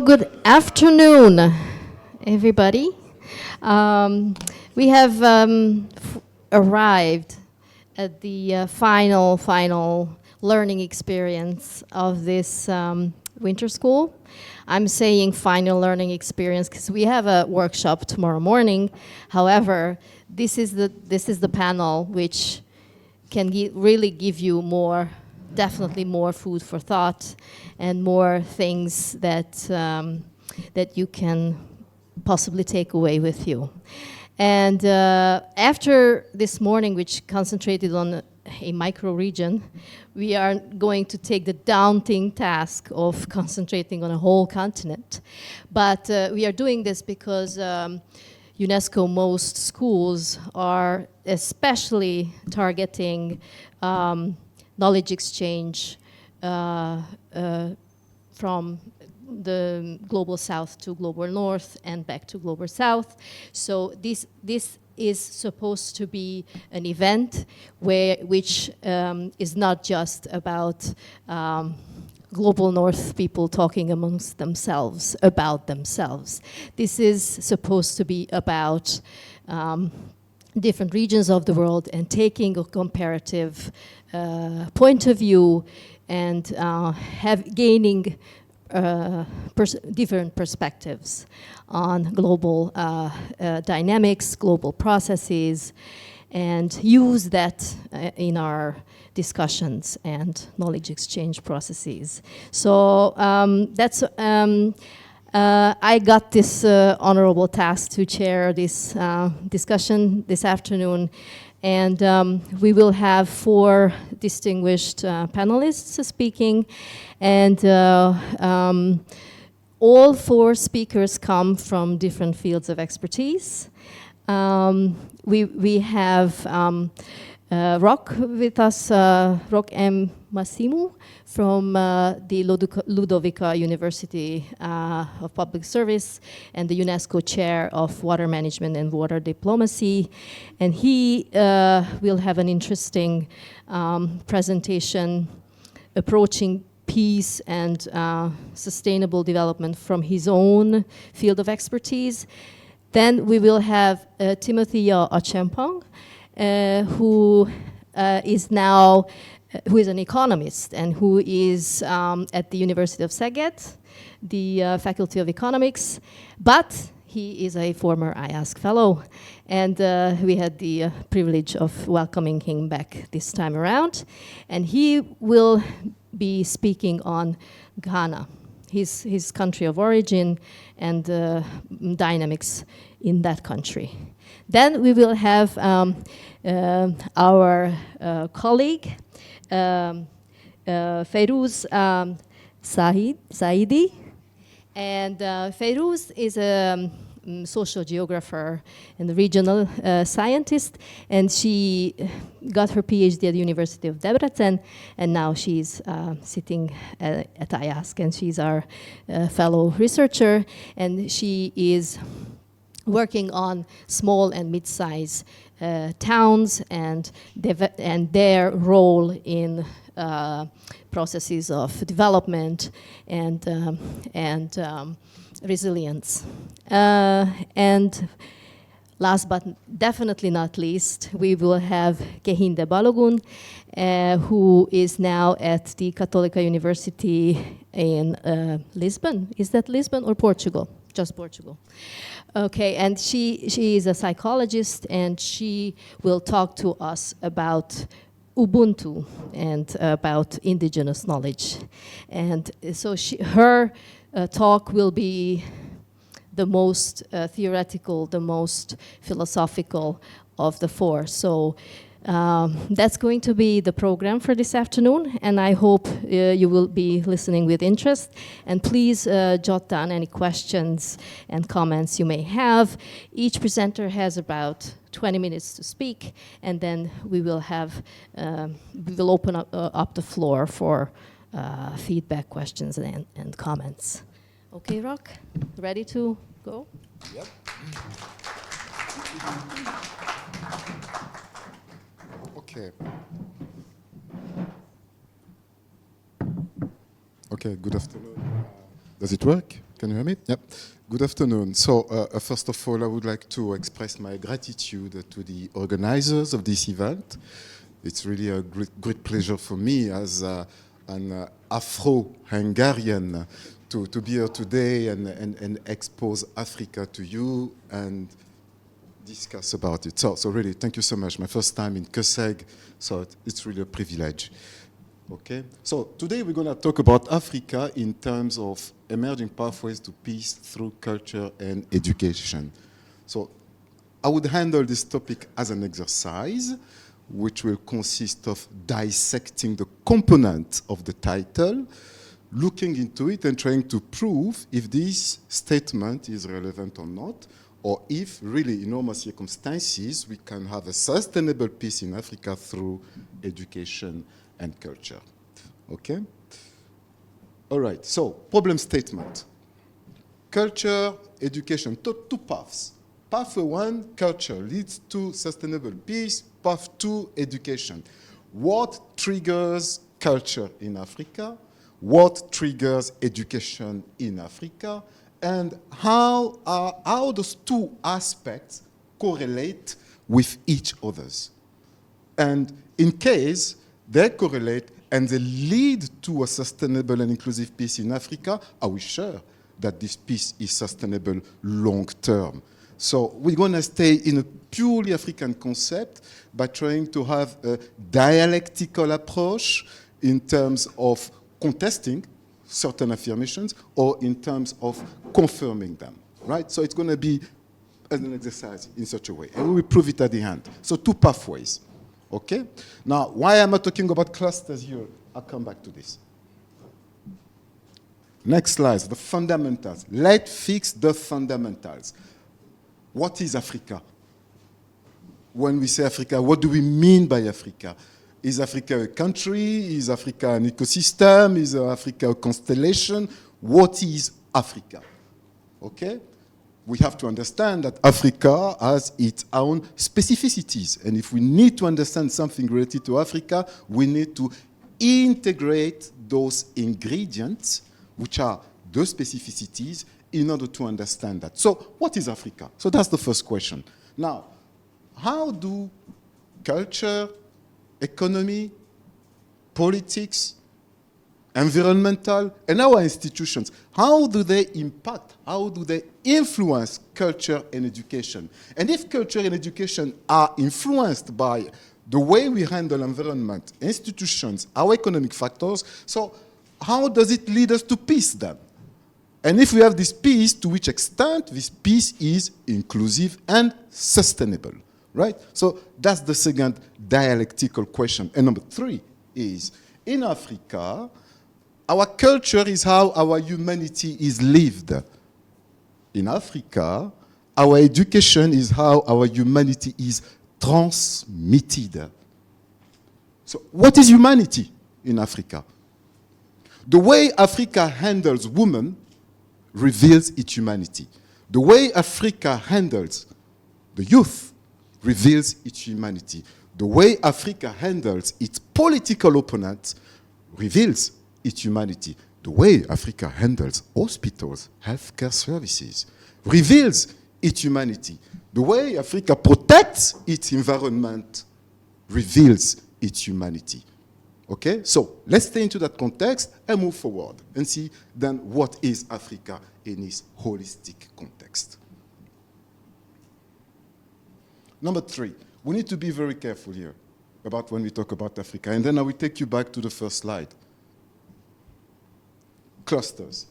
Good afternoon, everybody. We have arrived at the final learning experience of this winter school. I'm saying final learning experience because we have a workshop tomorrow morning. However, this is the panel which can really give you definitely more food for thought and more things that you can possibly take away with you. And after this morning, which concentrated on a micro-region, we are going to take the daunting task of concentrating on a whole continent. But we are doing this because UNESCO most schools are especially targeting knowledge exchange from the global south to global north and back to global south. So this is supposed to be an event which is not just about global north people talking amongst themselves about themselves. This is supposed to be about different regions of the world and taking a comparative point of view and gaining different perspectives on global dynamics, global processes, and use that in our discussions and knowledge exchange processes. So I got this honorable task to chair this discussion this afternoon, and we will have 4 distinguished panelists speaking, and all 4 speakers come from different fields of expertise. We have Rock with us, Rock M. Missamou from the Ludovika University of Public Service and the UNESCO Chair of Water Management and Water Diplomacy. And he will have an interesting presentation approaching peace and sustainable development from his own field of expertise. Then we will have Timothy Acheampong, who is an economist and who is at the University of Szeged, the Faculty of Economics, but he is a former iASK fellow, and we had the privilege of welcoming him back this time around. And he will be speaking on Ghana, his country of origin, and dynamics in that country. Then we will have our colleague, Feyrouz Saidi. And Feyrouz is a social geographer and a regional scientist, and she got her PhD at the University of Debrecen, and now she's sitting at iASK, and she's our fellow researcher, and she is working on small and mid-sized towns and their role in processes of development and resilience. And last but definitely not least, we will have Kehinde Balogun, who is now at the Católica University in Lisbon. Is that Lisbon or Portugal? Just Portugal. Okay, and she is a psychologist, and she will talk to us about Ubuntu and about indigenous knowledge. And so her talk will be the most theoretical, the most philosophical of the 4. So that's going to be the program for this afternoon, and I hope you will be listening with interest. And please jot down any questions and comments you may have. Each presenter has about 20 minutes to speak, and then we will open up the floor for feedback, questions, and comments. Okay, Rock, ready to go? Yep. Okay. Okay, good afternoon. Does it work? Can you hear me? Yep. Good afternoon. So, first of all, I would like to express my gratitude to the organizers of this event. It's really a great pleasure for me as an Afro-Hungarian to be here today and expose Africa to you and discuss about it. So really, thank you so much. My first time in Szeged, so it's really a privilege. Okay, so today we're going to talk about Africa in terms of emerging pathways to peace through culture and education. So I would handle this topic as an exercise, which will consist of dissecting the components of the title, looking into it and trying to prove if this statement is relevant or not, or if really in normal circumstances we can have a sustainable peace in Africa through education and culture. Okay? All right, so problem statement. Culture, education, two paths. Pathway 1, culture, leads to sustainable peace. Path 2, education. What triggers culture in Africa? What triggers education in Africa? And how those two aspects correlate with each others? And in case they correlate and they lead to a sustainable and inclusive peace in Africa, are we sure that this peace is sustainable long term? So we're going to stay in a purely African concept by trying to have a dialectical approach in terms of contesting certain affirmations or in terms of confirming them, right? So it's going to be an exercise in such a way, and we will prove it at the end. So two pathways. Okay? Now, why am I talking about clusters here? I'll come back to this. Next slide, the fundamentals. Let's fix the fundamentals. What is Africa? When we say Africa, what do we mean by Africa? Is Africa a country? Is Africa an ecosystem? Is Africa a constellation? What is Africa? Okay? We have to understand that Africa has its own specificities. And if we need to understand something related to Africa, we need to integrate those ingredients, which are those specificities, in order to understand that. So what is Africa? So that's the first question. Now, how do culture, economy, politics, environmental, and our institutions, how do they impact, how do they influence culture and education? And if culture and education are influenced by the way we handle environment, institutions, our economic factors, so how does it lead us to peace then? And if we have this peace, to which extent this peace is inclusive and sustainable, right? So that's the second dialectical question. And number 3 is, in Africa, our culture is how our humanity is lived. In Africa, our education is how our humanity is transmitted. So what is humanity in Africa? The way Africa handles women reveals its humanity. The way Africa handles the youth reveals its humanity. The way Africa handles its political opponents reveals its humanity. The way Africa handles hospitals, healthcare services, reveals its humanity. The way Africa protects its environment reveals its humanity. Okay? So let's stay into that context and move forward and see then what is Africa in its holistic context. Number 3, we need to be very careful here about when we talk about Africa. And then I will take you back to the first slide. Clusters.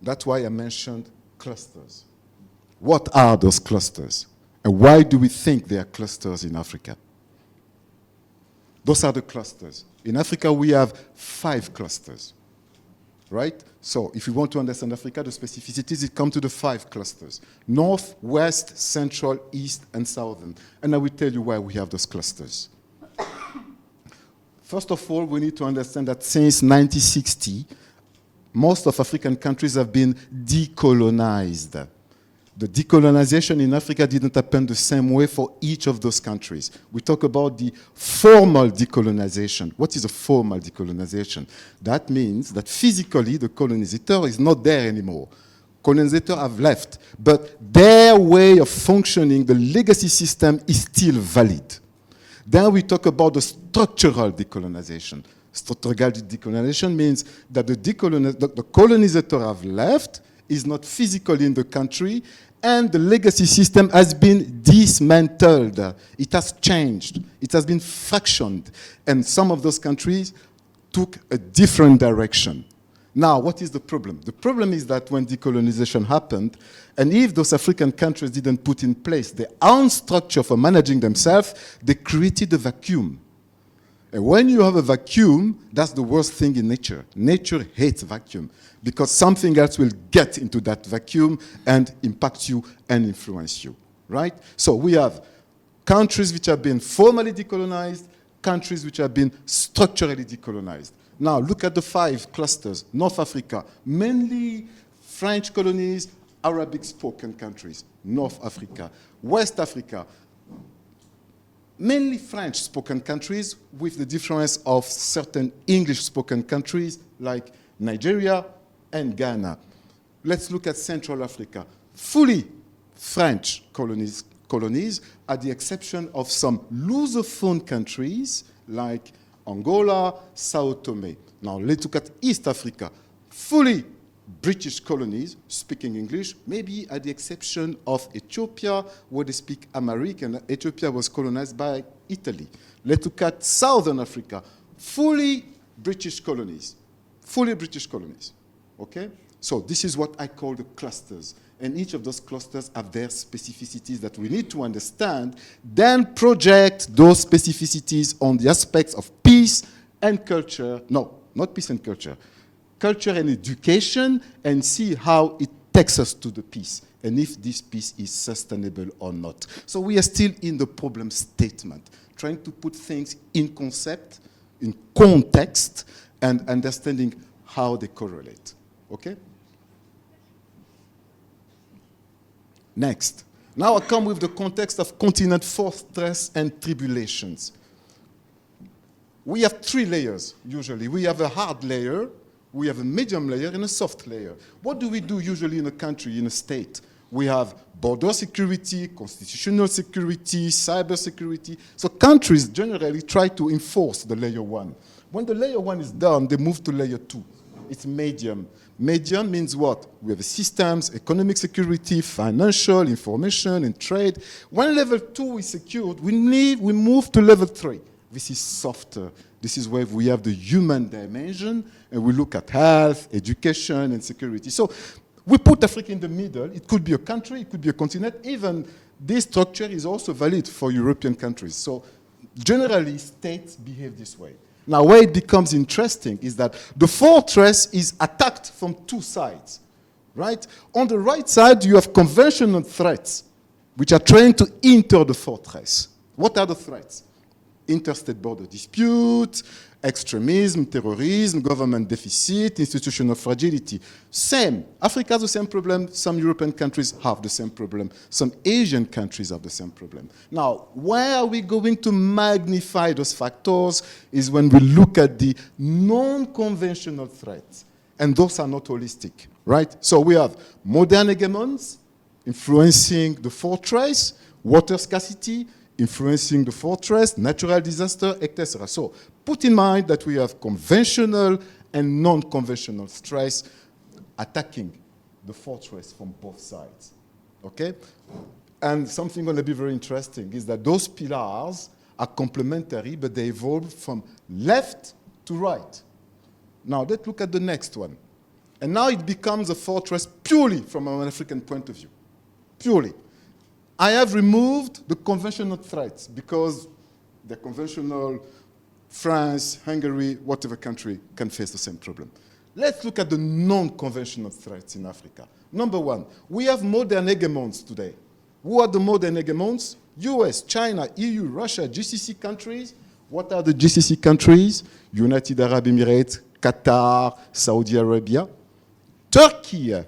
That's why I mentioned clusters. What are those clusters? And why do we think they are clusters in Africa? Those are the clusters. In Africa, we have 5 clusters, right? So if you want to understand Africa, the specificities, it comes to the 5 clusters. North, West, Central, East, and Southern. And I will tell you why we have those clusters. First of all, we need to understand that since 1960, most of African countries have been decolonized. The decolonization in Africa didn't happen the same way for each of those countries. We talk about the formal decolonization. What is a formal decolonization? That means that physically the colonizer is not there anymore. Colonizers have left, but their way of functioning, the legacy system, is still valid. Then we talk about the structural decolonization. Structural decolonization means that the colonizer have left, is not physically in the country, and the legacy system has been dismantled. It has changed. It has been fractioned. And some of those countries took a different direction. Now, what is the problem? The problem is that when decolonization happened, and if those African countries didn't put in place their own structure for managing themselves, they created a vacuum. And when you have a vacuum, that's the worst thing in nature. Nature hates vacuum because something else will get into that vacuum and impact you and influence you, right? So we have countries which have been formally decolonized, countries which have been structurally decolonized. Now, look at the 5 clusters. North Africa, mainly French colonies, Arabic-spoken countries. North Africa. West Africa, mainly French-spoken countries with the difference of certain English-spoken countries like Nigeria and Ghana. Let's look at Central Africa. Fully French colonies at the exception of some Lusophone countries like Angola, Sao Tome. Now let's look at East Africa. Fully British colonies speaking English, maybe at the exception of Ethiopia, where they speak Amharic, and Ethiopia was colonized by Italy. Let's look at Southern Africa. Fully British colonies. Fully British colonies. Okay? So this is what I call the clusters. And each of those clusters have their specificities that we need to understand, then project those specificities on the aspects of peace and culture. No, not peace and culture. Culture and education, and see how it takes us to the peace, and if this peace is sustainable or not. So we are still in the problem statement, trying to put things in concept, in context, and understanding how they correlate. Okay? Next. Now I come with the context of continent fortress and tribulations. We have 3 layers, usually. We have a hard layer, we have a medium layer, and a soft layer. What do we do usually in a country, in a state? We have border security, constitutional security, cyber security. So countries generally try to enforce the layer 1. When the layer 1 is done, they move to layer 2. It's medium. Medium means what? We have systems, economic security, financial, information, and trade. When level 2 is secured, we move to level 3. This is softer. This is where we have the human dimension, and we look at health, education, and security. So we put Africa in the middle. It could be a country, it could be a continent. Even this structure is also valid for European countries. So generally, states behave this way. Now, where it becomes interesting is that the fortress is attacked from 2 sides, right? On the right side, you have conventional threats, which are trying to enter the fortress. What are the threats? Interstate border dispute, extremism, terrorism, government deficit, institutional fragility. Same. Africa has the same problem. Some European countries have the same problem. Some Asian countries have the same problem. Now, where are we going to magnify those factors is when we look at the non-conventional threats. And those are not holistic, right? So we have modern hegemons influencing the fortress, water scarcity, influencing the fortress, natural disaster, etc. So put in mind that we have conventional and non-conventional stress attacking the fortress from both sides, okay? And something going to be very interesting is that those pillars are complementary, but they evolve from left to right. Now let's look at the next one. And now it becomes a fortress purely from an African point of view, purely. I have removed the conventional threats because the conventional France, Hungary, whatever country can face the same problem. Let's look at the non-conventional threats in Africa. Number 1, we have modern hegemons today. Who are the modern hegemons? US, China, EU, Russia, GCC countries. What are the GCC countries? United Arab Emirates, Qatar, Saudi Arabia. Turkey.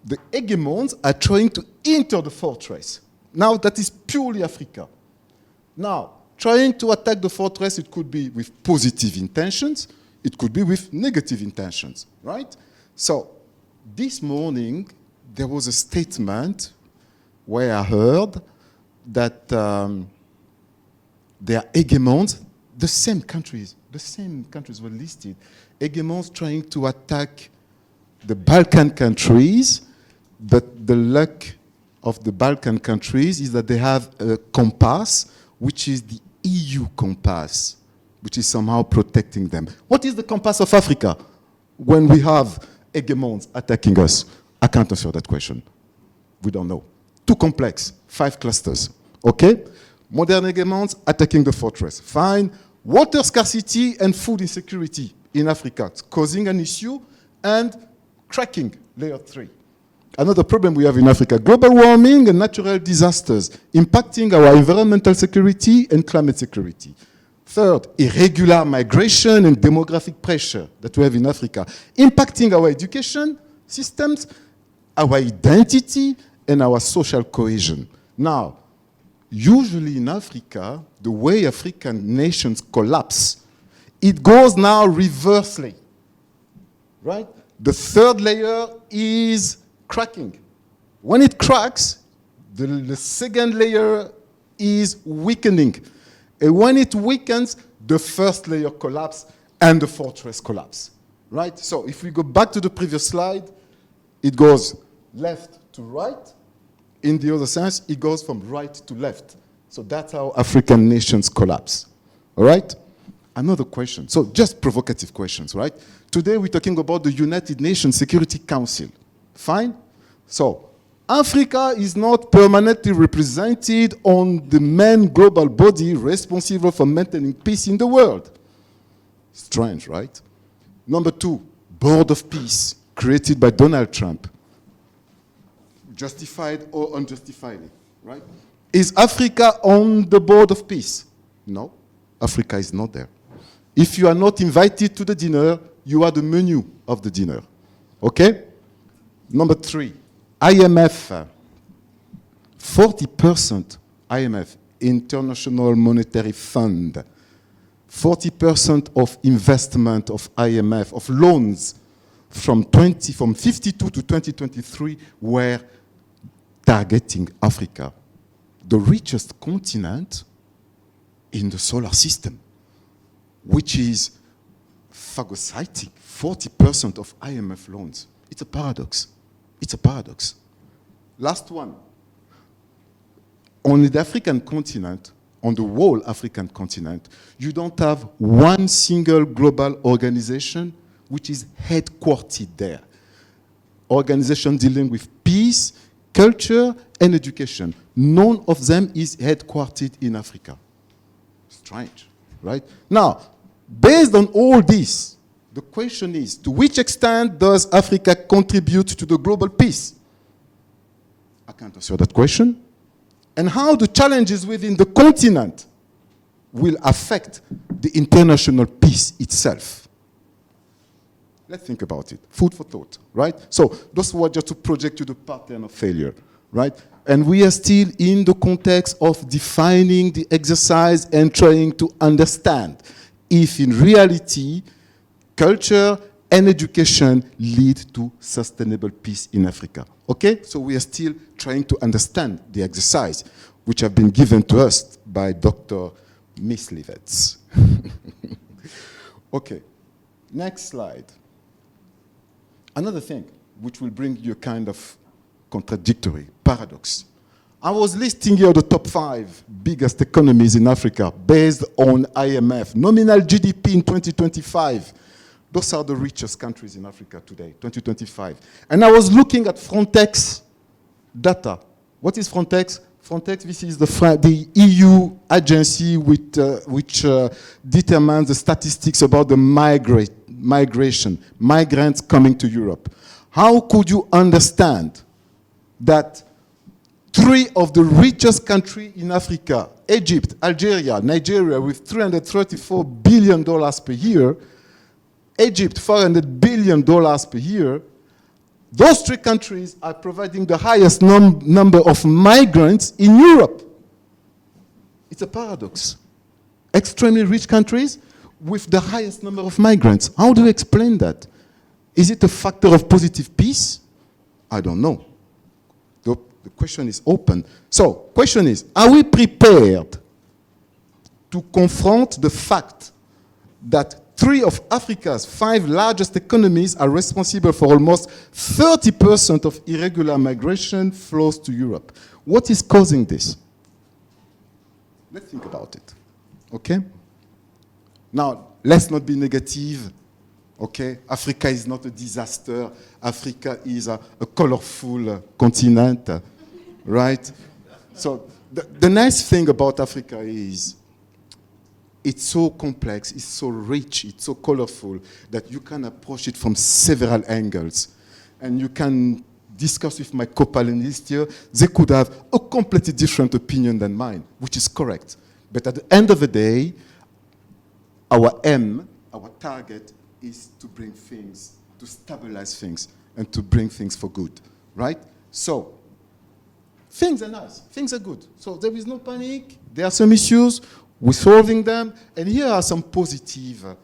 The hegemons are trying to enter the fortress. Now, that is purely Africa. Now, trying to attack the fortress, it could be with positive intentions. It could be with negative intentions, right? So, this morning, there was a statement where I heard that there are hegemons, the same countries were listed, hegemons trying to attack the Balkan countries, but the luck of the Balkan countries is that they have a compass, which is the EU compass, which is somehow protecting them. What is the compass of Africa when we have hegemons attacking us? I can't answer that question. We don't know. Too complex. 5 clusters. Okay? Modern hegemons attacking the fortress. Fine. Water scarcity and food insecurity in Africa. It's causing an issue and cracking layer 3. Another problem we have in Africa, global warming and natural disasters impacting our environmental security and climate security. Third, irregular migration and demographic pressure that we have in Africa, impacting our education systems, our identity, and our social cohesion. Now, usually in Africa, the way African nations collapse, it goes now reversely, right? The third layer is cracking. When it cracks, the second layer is weakening. And when it weakens, the first layer collapses and the fortress collapses, right? So if we go back to the previous slide, it goes left to right. In the other sense, it goes from right to left. So that's how African nations collapse, all right? Another question. So just provocative questions, right? Today we're talking about the United Nations Security Council. Fine? So Africa is not permanently represented on the main global body responsible for maintaining peace in the world. Strange, right? Number 2, Board of Peace, created by Donald Trump. Justified or unjustified, right? Is Africa on the Board of Peace? No, Africa is not there. If you are not invited to the dinner, you are the menu of the dinner, okay? Number 3, IMF, 40% IMF, International Monetary Fund, 40% of investment of IMF, of loans from 52 to 2023 were targeting Africa, the richest continent in the solar system, which is phagocytic 40% of IMF loans. It's a paradox. It's a paradox. Last one. On the African continent, on the whole African continent, you don't have one single global organization which is headquartered there. Organization dealing with peace, culture, and education. None of them is headquartered in Africa. Strange, right? Now, based on all this, the question is, to which extent does Africa contribute to the global peace? I can't answer that question. And how the challenges within the continent will affect the international peace itself. Let's think about it. Food for thought, right? So those were just to project you the pattern of failure, right? And we are still in the context of defining the exercise and trying to understand if in reality culture and education lead to sustainable peace in Africa. Okay? So we are still trying to understand the exercise, which have been given to us by Dr. Myslivets. Okay. Next slide. Another thing which will bring you a kind of contradictory paradox. I was listing here the top 5 biggest economies in Africa based on IMF. Nominal GDP in 2025. Those are the richest countries in Africa today, 2025. And I was looking at Frontex data. What is Frontex? Frontex, this is the EU agency which determines the statistics about the migration, migrants coming to Europe. How could you understand that 3 of the richest countries in Africa, Egypt, Algeria, Nigeria, with $334 billion per year, Egypt, $400 billion per year, those 3 countries are providing the highest number of migrants in Europe. It's a paradox. Extremely rich countries with the highest number of migrants. How do you explain that? Is it a factor of positive peace? I don't know. The question is open. So, question is, are we prepared to confront the fact that 3 of Africa's 5 largest economies are responsible for almost 30% of irregular migration flows to Europe? What is causing this? Let's think about it, okay? Now, let's not be negative, okay? Africa is not a disaster. Africa is a colorful continent, right? So the nice thing about Africa is it's so complex, it's so rich, it's so colorful that you can approach it from several angles. And you can discuss with my co-panelists here. They could have a completely different opinion than mine, which is correct. But at the end of the day, our aim, our target is to bring things, to stabilize things, and to bring things for good, right? So, things are nice, things are good. So there is no panic, there are some issues, we're solving them, and here are some positive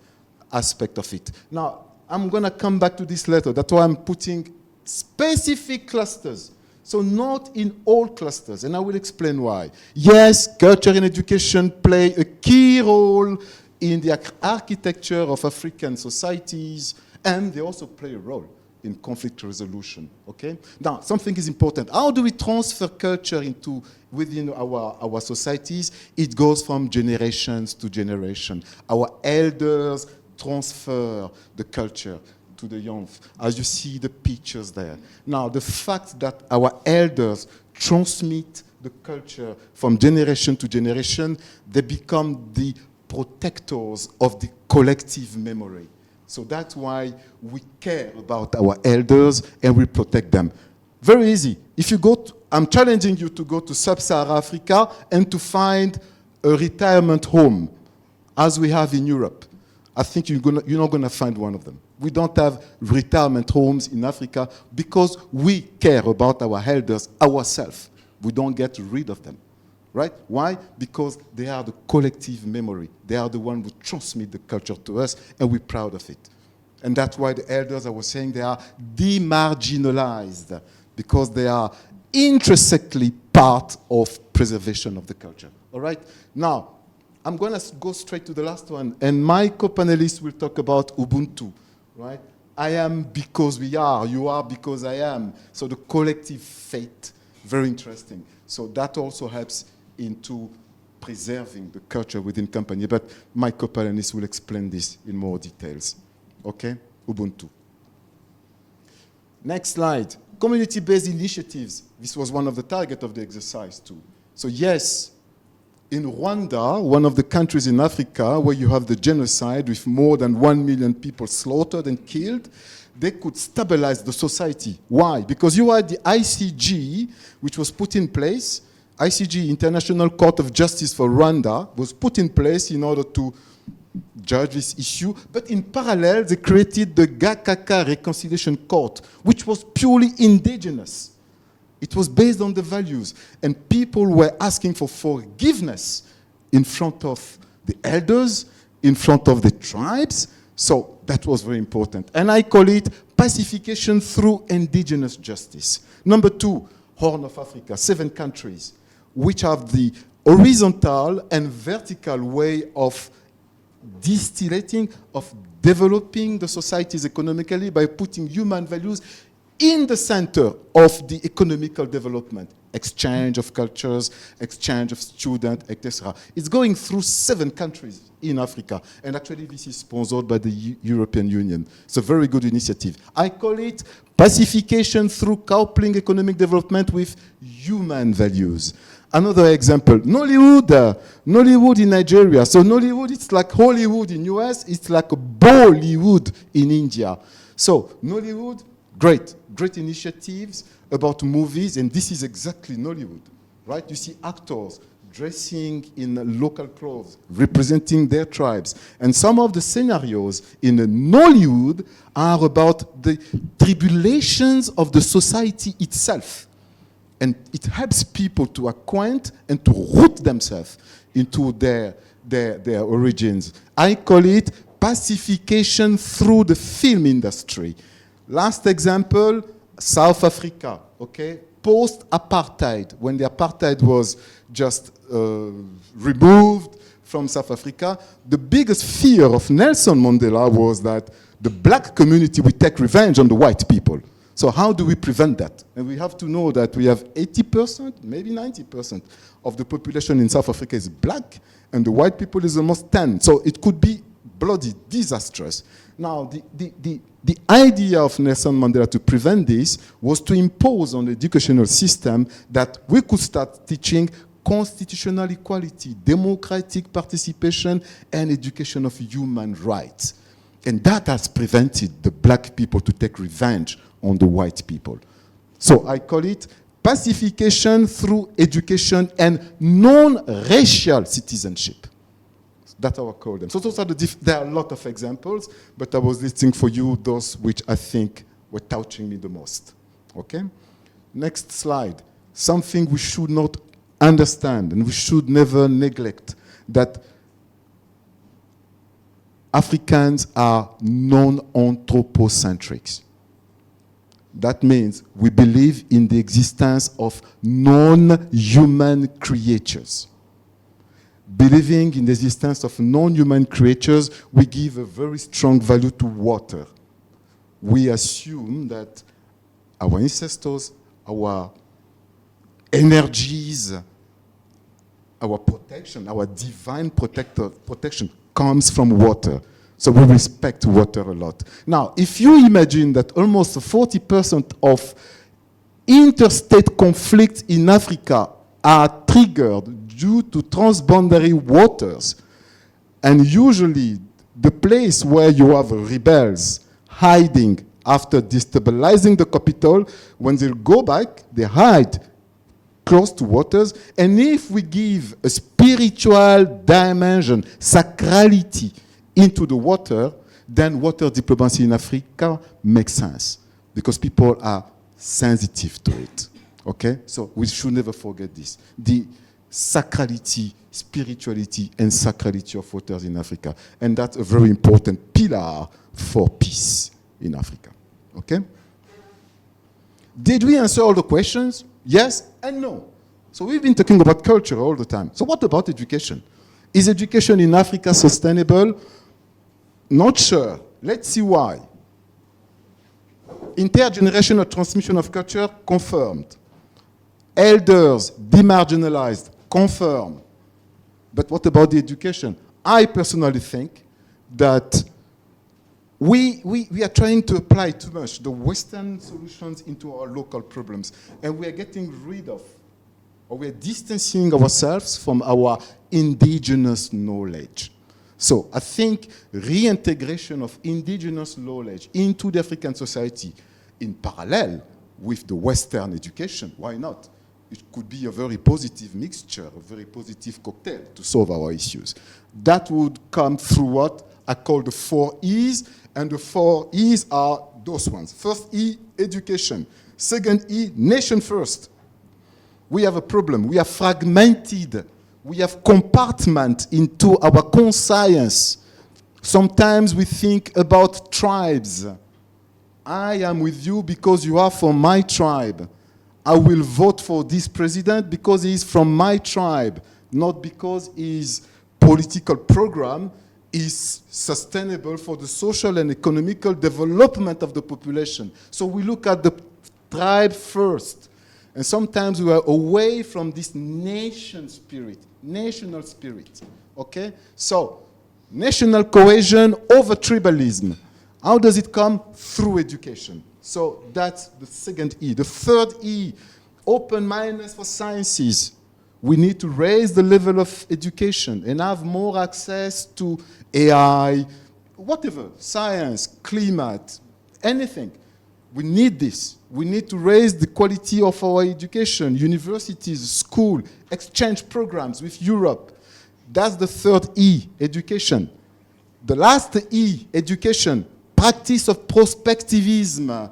aspects of it. Now, I'm going to come back to this later. That's why I'm putting specific clusters. So not in all clusters, and I will explain why. Yes, culture and education play a key role in the architecture of African societies, and they also play a role in conflict resolution, okay? Now, something is important. How do we transfer culture within our societies? It goes from generations to generation. Our elders transfer the culture to the young, as you see the pictures there. Now, the fact that our elders transmit the culture from generation to generation, they become the protectors of the collective memory. So that's why we care about our elders and we protect them. Very easy. If you go I'm challenging you to go to Sub-Saharan Africa and to find a retirement home, as we have in Europe. I think you're not going to find one of them. We don't have retirement homes in Africa because we care about our elders ourselves. We don't get rid of them. Right? Why? Because they are the collective memory. They are the one who transmit the culture to us, and we're proud of it. And that's why the elders, I was saying, they are demarginalized, because they are intrinsically part of preservation of the culture. All right? Now, I'm going to go straight to the last one, and my co-panelists will talk about Ubuntu. Right? I am because we are. You are because I am. So the collective fate, very interesting. So that also helps into preserving the culture within company. But my co-panelists will explain this in more details. Okay? Ubuntu. Next slide. Community-based initiatives. This was one of the targets of the exercise too. So yes, in Rwanda, one of the countries in Africa where you have the genocide with more than 1 million people slaughtered and killed, they could stabilize the society. Why? Because you had the ICG, which was put in place. ICG, International Court of Justice for Rwanda, was put in place in order to judge this issue. But in parallel, they created the Gakaka Reconciliation Court, which was purely indigenous. It was based on the values. And people were asking for forgiveness in front of the elders, in front of the tribes. So that was very important. And I call it pacification through indigenous justice. Number 2, Horn of Africa, 7 countries, which have the horizontal and vertical way of distillating, of developing the societies economically by putting human values in the center of the economical development, exchange of cultures, exchange of students, etc. It's going through 7 countries in Africa, and actually this is sponsored by the European Union. It's a very good initiative. I call it pacification through coupling economic development with human values. Another example, Nollywood. Nollywood in Nigeria. So Nollywood, it's like Hollywood in US, it's like Bollywood in India. So Nollywood, great initiatives about movies, and this is exactly Nollywood, right? You see actors dressing in local clothes, representing their tribes. And some of the scenarios in Nollywood are about the tribulations of the society itself. And it helps people to acquaint and to root themselves into their origins. I call it pacification through the film industry. Last example, South Africa, okay? Post-apartheid, when the apartheid was just removed from South Africa, the biggest fear of Nelson Mandela was that the black community would take revenge on the white people. So how do we prevent that? And we have to know that we have 80%, maybe 90% of the population in South Africa is black, and the white people is almost 10. So it could be bloody disastrous. Now, the idea of Nelson Mandela to prevent this was to impose on the educational system that we could start teaching constitutional equality, democratic participation, and education of human rights. And that has prevented the black people to take revenge on the white people. So I call it pacification through education and non-racial citizenship. That's how I call them. So those are there are a lot of examples, but I was listing for you those which I think were touching me the most. Okay? Next slide. Something we should not understand and we should never neglect, that Africans are non-anthropocentric. That means we believe in the existence of non-human creatures. Believing in the existence of non-human creatures, we give a very strong value to water. We assume that our ancestors, our energies, our protection, our divine protection comes from water. So we respect water a lot. Now, if you imagine that almost 40% of interstate conflicts in Africa are triggered due to transboundary waters, and usually the place where you have rebels hiding after destabilizing the capital, when they go back, they hide close to waters. And if we give a spiritual dimension, sacrality, into the water, then water diplomacy in Africa makes sense because people are sensitive to it. Okay? So we should never forget this. The sacrality, spirituality, and sacrality of waters in Africa. And that's a very important pillar for peace in Africa. Okay? Did we answer all the questions? Yes and no. So we've been talking about culture all the time. So what about education? Is education in Africa sustainable? Not sure. Let's see why. Intergenerational transmission of culture, confirmed. Elders, demarginalized, confirmed. But what about the education? I personally think that we are trying to apply too much the Western solutions into our local problems. And we are getting rid of, or we are distancing ourselves from our indigenous knowledge. So I think reintegration of indigenous knowledge into the African society in parallel with the Western education, why not? It could be a very positive mixture, a very positive cocktail to solve our issues. That would come through what I call the 4 E's, and the 4 E's are those ones. First E, education. Second E, nation first. We have a problem. We are fragmented. We have compartment into our conscience. Sometimes we think about tribes. I am with you because you are from my tribe. I will vote for this president because he is from my tribe, not because his political program is sustainable for the social and economical development of the population. So we look at the tribe first. And sometimes we are away from this nation spirit, national spirit, okay? So, national cohesion over tribalism. How does it come? Through education. So that's the second E. The third E, open-mindedness for sciences. We need to raise the level of education and have more access to AI, whatever, science, climate, anything. We need this. We need to raise the quality of our education, universities, school, exchange programs with Europe. That's the third E, education. The last E, education, practice of prospectivism.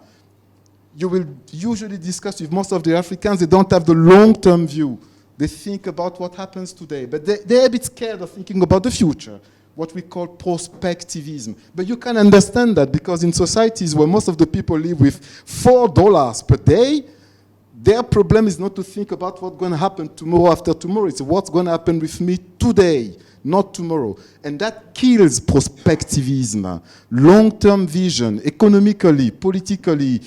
You will usually discuss with most of the Africans, they don't have the long-term view. They think about what happens today, but they're a bit scared of thinking about the future. what we call prospectivism. But you can understand that because in societies where most of the people live with $4 per day, their problem is not to think about what's going to happen tomorrow after tomorrow. It's what's going to happen with me today, not tomorrow. And that kills prospectivism, long-term vision, economically, politically,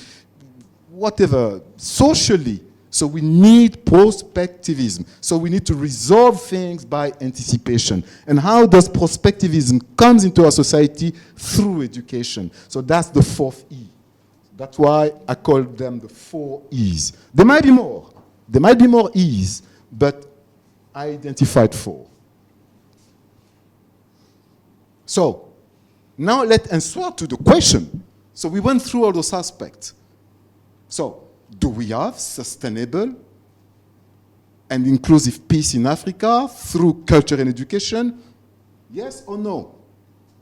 whatever, socially. So we need prospectivism. So we need to resolve things by anticipation. And how does prospectivism comes into our society? Through education. So that's the fourth E. That's why I call them the 4 E's. There might be more. There might be more E's, but I identified 4. So now let's answer to the question. So we went through all those aspects. So do we have sustainable and inclusive peace in Africa through culture and education? Yes or no?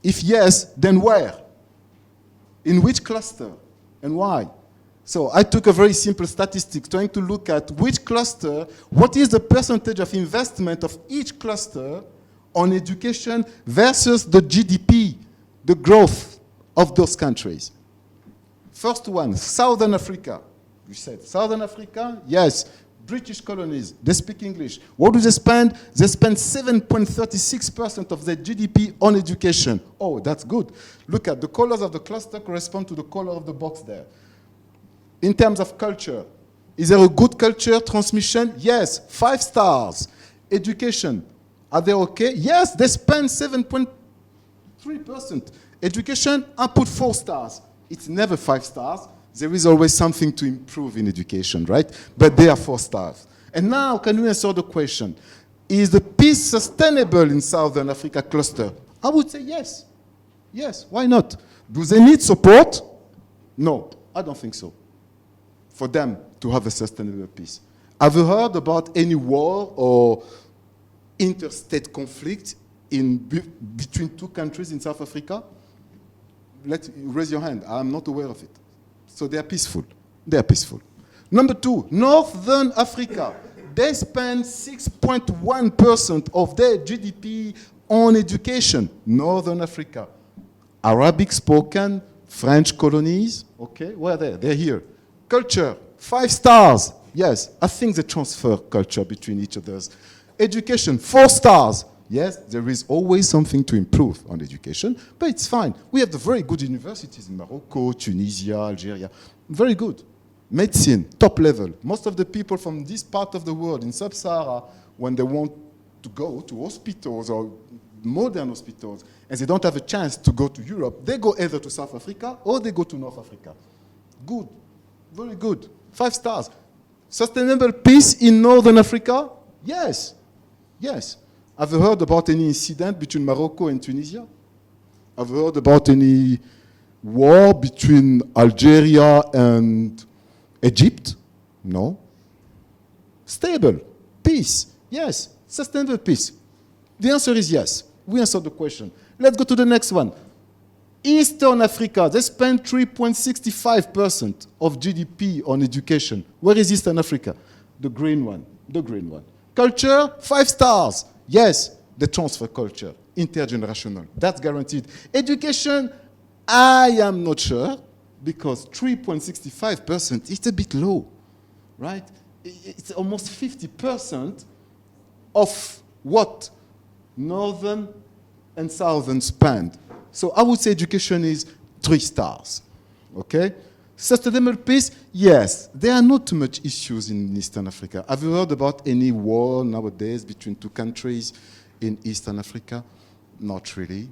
If yes, then where? In which cluster? And why? So I took a very simple statistic trying to look at which cluster, what is the percentage of investment of each cluster on education versus the GDP, the growth of those countries. First one, Southern Africa. You said Southern Africa? Yes. British colonies, they speak English. What do they spend? They spend 7.36% of their GDP on education. Oh, that's good. Look at the colors of the cluster correspond to the color of the box there. In terms of culture, is there a good culture transmission? Yes, 5 stars. Education, are they okay? Yes, they spend 7.3%. Education, I put 4 stars. It's never 5 stars. There is always something to improve in education, right? But they are 4 stars. And now, can we answer the question? Is the peace sustainable in Southern Africa cluster? I would say yes. Yes, why not? Do they need support? No, I don't think so. For them to have a sustainable peace. Have you heard about any war or interstate conflict between 2 countries in South Africa? Raise your hand. I'm not aware of it. So they are peaceful. They are peaceful. Number 2, Northern Africa. They spend 6.1% of their GDP on education. Northern Africa. Arabic spoken, French colonies. Okay, where are they? They're here. Culture, 5 stars. Yes, I think they transfer culture between each others. Education, 4 stars. Yes, there is always something to improve on education, but it's fine. We have the very good universities in Morocco, Tunisia, Algeria. Very good. Medicine, top level. Most of the people from this part of the world, in Sub-Sahara, when they want to go to hospitals or modern hospitals, and they don't have a chance to go to Europe, they go either to South Africa or they go to North Africa. Good. Very good. 5 stars. Sustainable peace in Northern Africa? Yes. Yes. Have you heard about any incident between Morocco and Tunisia? Have you heard about any war between Algeria and Egypt? No. Stable. Peace. Yes. Sustainable peace. The answer is yes. We answered the question. Let's go to the next one. Eastern Africa, they spend 3.65% of GDP on education. Where is Eastern Africa? The green one. The green one. Culture, 5 stars. Yes, the transfer culture, intergenerational. That's guaranteed. Education, I am not sure, because 3.65% is a bit low, right? It's almost 50% of what Northern and Southern spend. So I would say education is 3 stars, okay? Sustainable peace, yes. There are not too much issues in Eastern Africa. Have you heard about any war nowadays between 2 countries in Eastern Africa? Not really.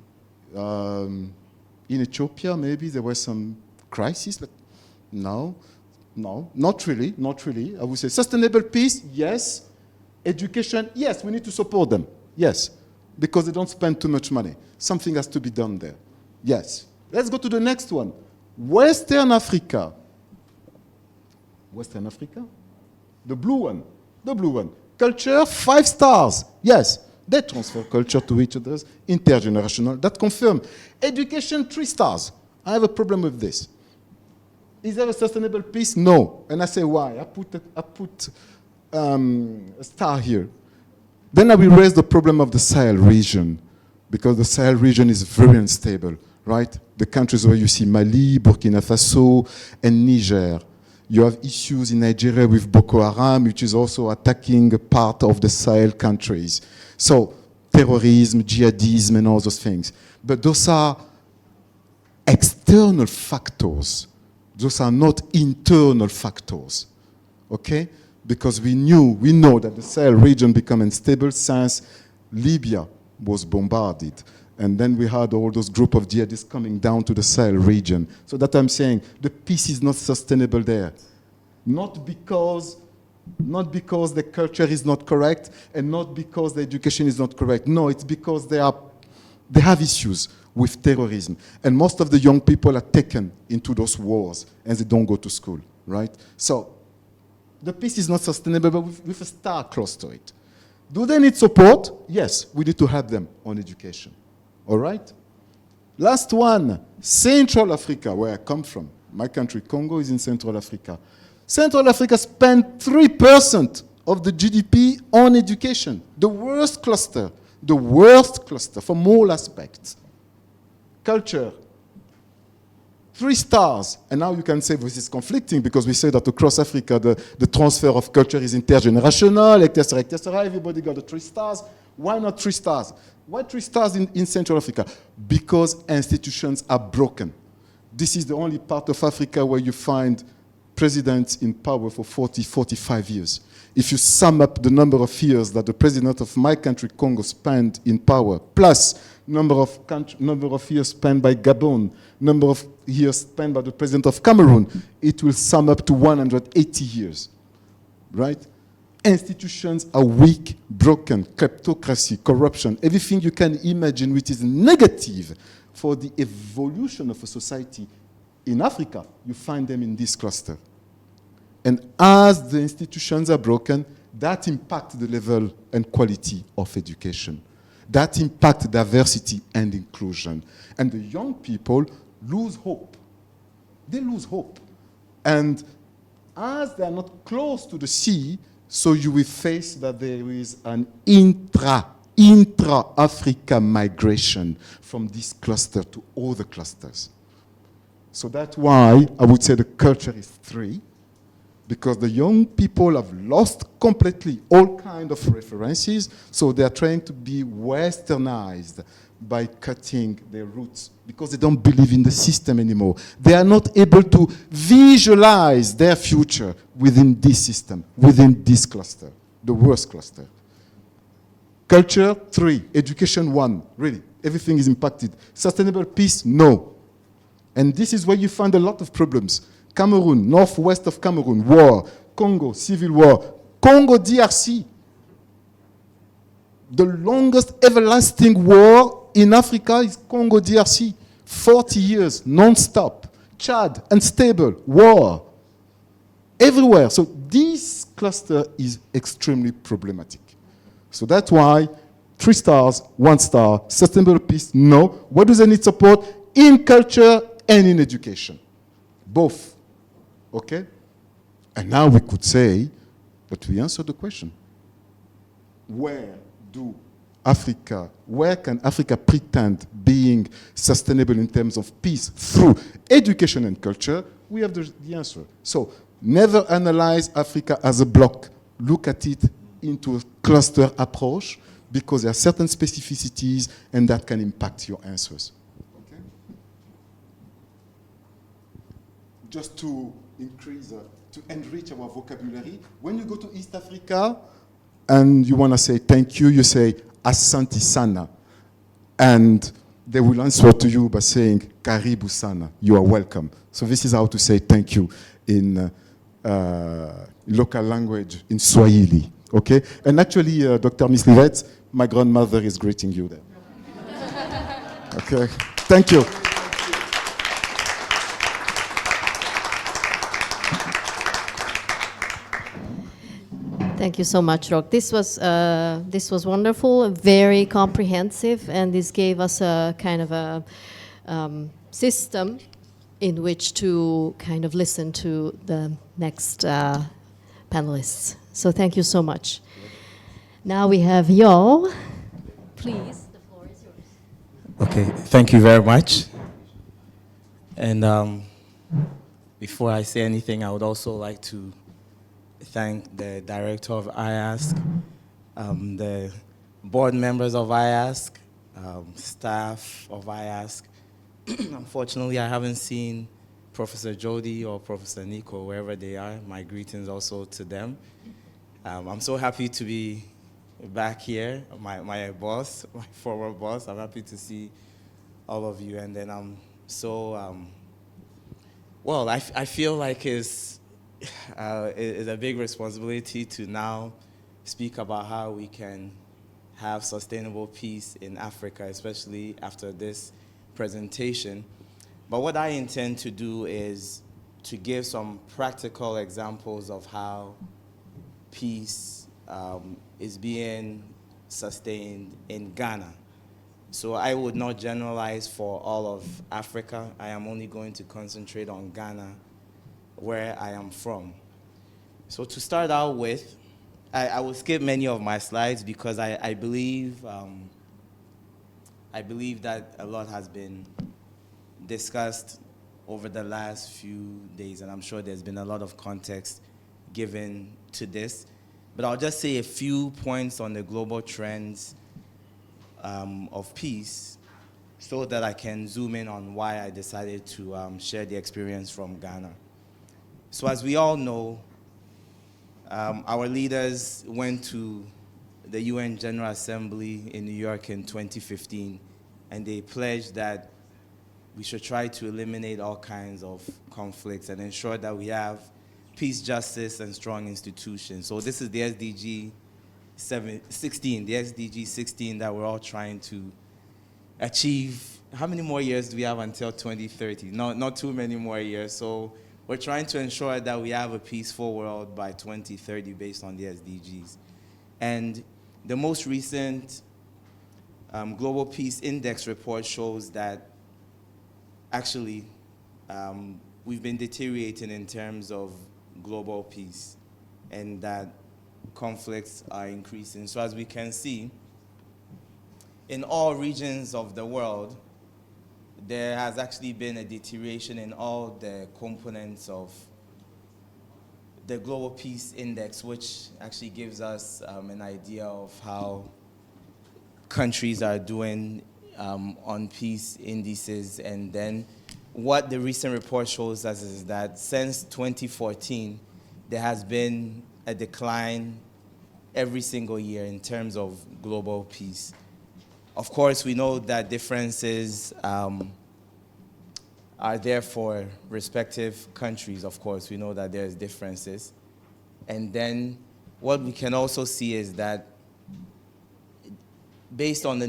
In Ethiopia, maybe there was some crisis, but no, not really, not really. I would say sustainable peace, yes. Education, yes, we need to support them, yes, because they don't spend too much money. Something has to be done there, yes. Let's go to the next one. Western Africa. Western Africa? The blue one. The blue one. Culture, 5 stars. Yes, they transfer culture to each other. Intergenerational. That confirmed. Education, 3 stars. I have a problem with this. Is there a sustainable peace? No. And I say why. I put a star here. Then I will raise the problem of the Sahel region. because the Sahel region is very unstable, right? The countries where you see Mali, Burkina Faso, and Niger. You have issues in Nigeria with Boko Haram, which is also attacking a part of the Sahel countries. So terrorism, jihadism, and all those things. But those are external factors. Those are not internal factors, okay? Because we know that the Sahel region became unstable since Libya was bombarded. And then we had all those group of jihadists coming down to the Sahel region. So that I'm saying, the peace is not sustainable there. Not because the culture is not correct and not because the education is not correct. No, it's because they have issues with terrorism. And most of the young people are taken into those wars and they don't go to school, right? So the peace is not sustainable, but with a star close to it. Do they need support? Yes, we need to help them on education. All right? Last one, Central Africa, where I come from. My country, Congo, is in Central Africa. Central Africa spent 3% of the GDP on education. The worst cluster from all aspects. Culture, 3 stars. And now you can say this is conflicting because we say that across Africa, the transfer of culture is intergenerational, etc. Everybody got the 3 stars. Why not 3 stars? Why 3 stars in Central Africa? Because institutions are broken. This is the only part of Africa where you find presidents in power for 40, 45 years. If you sum up the number of years that the president of my country, Congo, spent in power, plus number of years spent by Gabon, number of years spent by the president of Cameroon, it will sum up to 180 years, right? Institutions are weak, broken, kleptocracy, corruption, everything you can imagine which is negative for the evolution of a society. In Africa, you find them in this cluster. And as the institutions are broken, that impacts the level and quality of education. That impacts diversity and inclusion. And the young people lose hope. They lose hope. And as they are not close to the sea, so you will face that there is an intra-Africa migration from this cluster to other clusters. So that's why I would say the culture is 3, because the young people have lost completely all kinds of references, so they are trying to be westernized by cutting their roots, because they don't believe in the system anymore. They are not able to visualize their future within this system, within this cluster, the worst cluster. Culture, 3. Education, 1. Really, everything is impacted. Sustainable peace, no. And this is where you find a lot of problems. Cameroon, northwest of Cameroon, war. Congo, civil war. Congo DRC, the longest everlasting war in Africa is Congo DRC. 40 years, non-stop. Chad, unstable, war. Everywhere. So this cluster is extremely problematic. So that's why 3 stars, 1 star, sustainable peace, no. What do they need support? In culture and in education. Both. Okay? And now we could say, but we answer the question. Where can Africa pretend being sustainable in terms of peace through education and culture? We have the answer. So never analyze Africa as a block. Look at it into a cluster approach, because there are certain specificities and that can impact your answers. Okay? Just to enrich our vocabulary, when you go to East Africa and you want to say thank you, you say Asante sana. And they will answer to you by saying Karibu sana, you are welcome. So this is how to say thank you in local language, in Swahili. Okay? And actually, Dr. Mislivet, my grandmother is greeting you there. Okay? Thank you. Thank you so much, Rock. This was wonderful, very comprehensive, and this gave us a kind of a system in which to kind of listen to the next panelists. So thank you so much. Now we have Yo. Please, the floor is yours. Okay, thank you very much. And before I say anything, I would also like to thank the director of iASK, the board members of iASK, staff of iASK. Unfortunately, I haven't seen Professor Jody or Professor Nico, wherever they are. My greetings also to them. I'm so happy to be back here. My boss, my former boss, I'm happy to see all of you. And then I'm so, well, I feel like it's a big responsibility to now speak about how we can have sustainable peace in Africa, especially after this presentation. But what I intend to do is to give some practical examples of how peace is being sustained in Ghana. So I would not generalize for all of Africa. I am only going to concentrate on Ghana, where I am from. So to start out with, I will skip many of my slides because I believe that a lot has been discussed over the last few days, and I'm sure there's been a lot of context given to this. But I'll just say a few points on the global trends of peace so that I can zoom in on why I decided to share the experience from Ghana. So as we all know, our leaders went to the UN General Assembly in New York in 2015, and they pledged that we should try to eliminate all kinds of conflicts and ensure that we have peace, justice, and strong institutions. So this is the SDG 16, the SDG 16 that we're all trying to achieve. How many more years do we have until 2030? Not too many more years. So we're trying to ensure that we have a peaceful world by 2030 based on the SDGs. And the most recent Global Peace Index report shows that actually we've been deteriorating in terms of global peace and that conflicts are increasing. So as we can see, in all regions of the world, there has actually been a deterioration in all the components of the Global Peace Index, which actually gives us an idea of how countries are doing on peace indices. And then what the recent report shows us is that since 2014, there has been a decline every single year in terms of global peace. Of course, we know that differences are there for respective countries. Of course, we know that there's differences. And then what we can also see is that based on the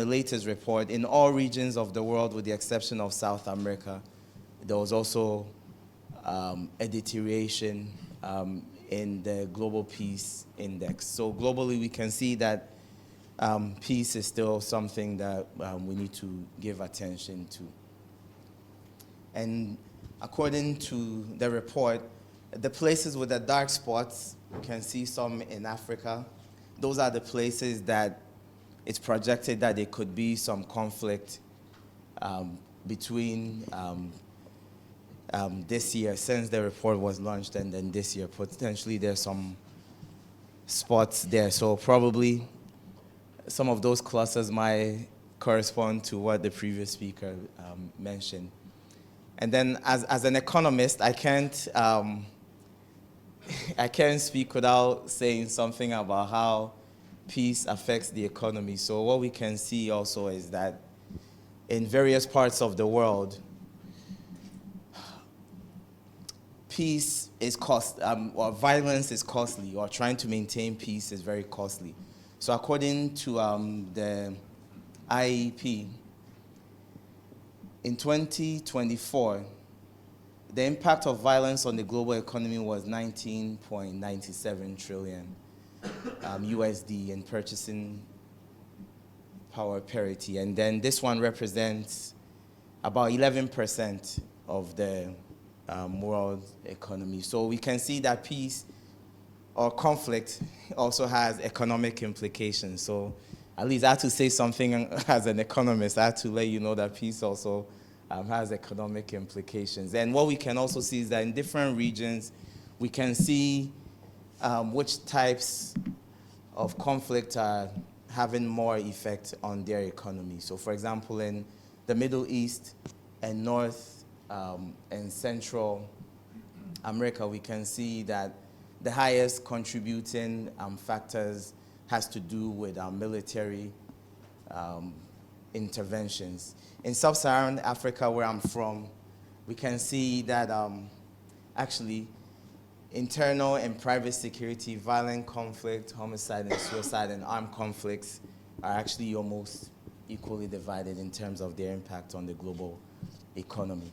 latest report, in all regions of the world, with the exception of South America, there was also a deterioration in the Global Peace Index. So globally, we can see that peace is still something that we need to give attention to. And according to the report, the places with the dark spots, you can see some in Africa. Those are the places that it's projected that there could be some conflict between this year, since the report was launched, and then this year. Potentially there's some spots there. So probably some of those clusters might correspond to what the previous speaker mentioned. And then as an economist, I can't speak without saying something about how peace affects the economy. So what we can see also is that in various parts of the world, peace is or violence is costly, or trying to maintain peace is very costly. So according to the IEP, in 2024, the impact of violence on the global economy was 19.97 trillion USD in purchasing power parity. And then this one represents about 11% of the world economy. So we can see that peace or conflict also has economic implications. So at least I have to say something as an economist. I have to let you know that peace also has economic implications. And what we can also see is that in different regions, we can see which types of conflict are having more effect on their economy. So for example, in the Middle East and North and Central America, we can see that the highest contributing factors has to do with our military interventions. In sub-Saharan Africa, where I'm from, we can see that actually internal and private security, violent conflict, homicide and suicide, and armed conflicts are actually almost equally divided in terms of their impact on the global economy.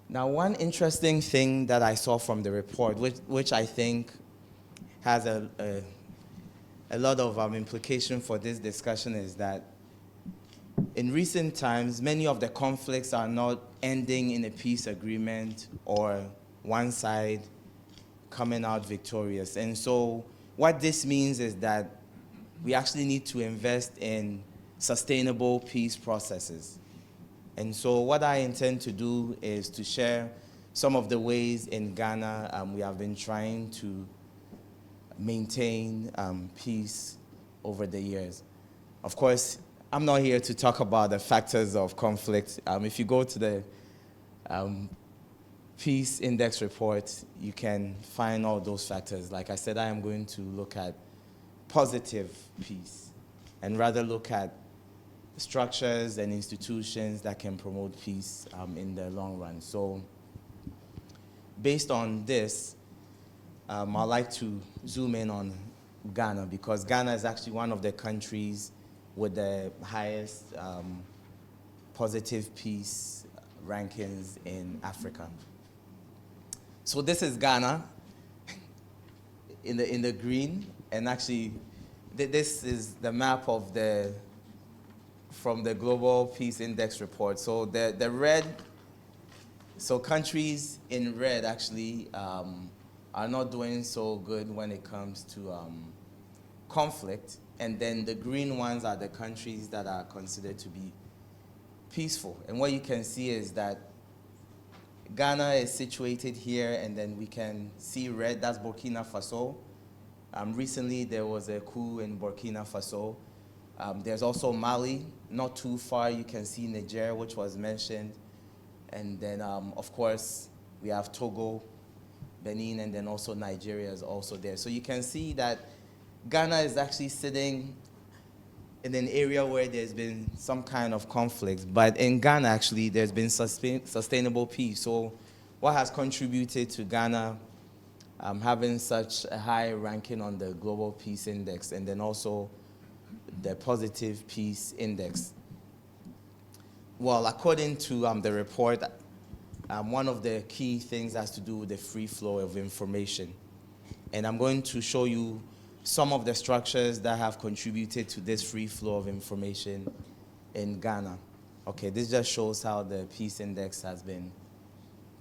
Now, one interesting thing that I saw from the report, which I think has a lot of implication for this discussion, is that in recent times, many of the conflicts are not ending in a peace agreement or one side coming out victorious. And so what this means is that we actually need to invest in sustainable peace processes. And so what I intend to do is to share some of the ways in Ghana we have been trying to maintain peace over the years. Of course, I'm not here to talk about the factors of conflict. If you go to the Peace Index report, you can find all those factors. Like I said, I am going to look at positive peace and rather look at structures and institutions that can promote peace in the long run. So based on this, I'd like to zoom in on Ghana, because Ghana is actually one of the countries with the highest positive peace rankings in Africa. So this is Ghana in the green, and actually this is the map of from the Global Peace Index report. So the red, so countries in red actually are not doing so good when it comes to conflict, and then the green ones are the countries that are considered to be peaceful. And what you can see is that Ghana is situated here, and then we can see red, that's Burkina Faso. Recently there was a coup in Burkina Faso. There's also Mali, not too far, you can see Niger, which was mentioned. And then, of course, we have Togo, Benin, and then also Nigeria is also there. So you can see that Ghana is actually sitting in an area where there's been some kind of conflict. But in Ghana, actually, there's been sustainable peace. So what has contributed to Ghana having such a high ranking on the Global Peace Index, and then also the Positive Peace Index? Well, according to the report, one of the key things has to do with the free flow of information. And I'm going to show you some of the structures that have contributed to this free flow of information in Ghana. Okay, this just shows how the Peace Index has been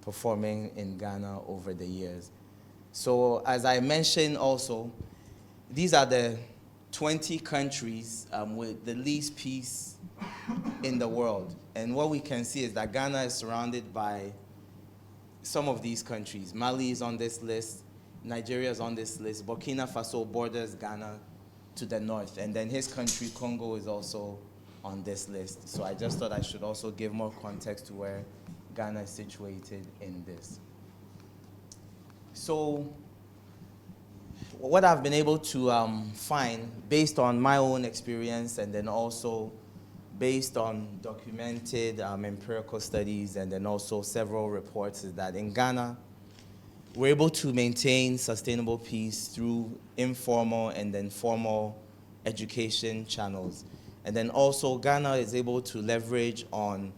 performing in Ghana over the years. So as I mentioned also, these are the 20 countries with the least peace in the world. And what we can see is that Ghana is surrounded by some of these countries. Mali is on this list, Nigeria is on this list, Burkina Faso borders Ghana to the north, and then his country, Congo, is also on this list. So I just thought I should also give more context to where Ghana is situated in this. So what I've been able to find, based on my own experience and then also based on documented empirical studies and then also several reports, is that in Ghana, we're able to maintain sustainable peace through informal and then formal education channels. And then also Ghana is able to leverage on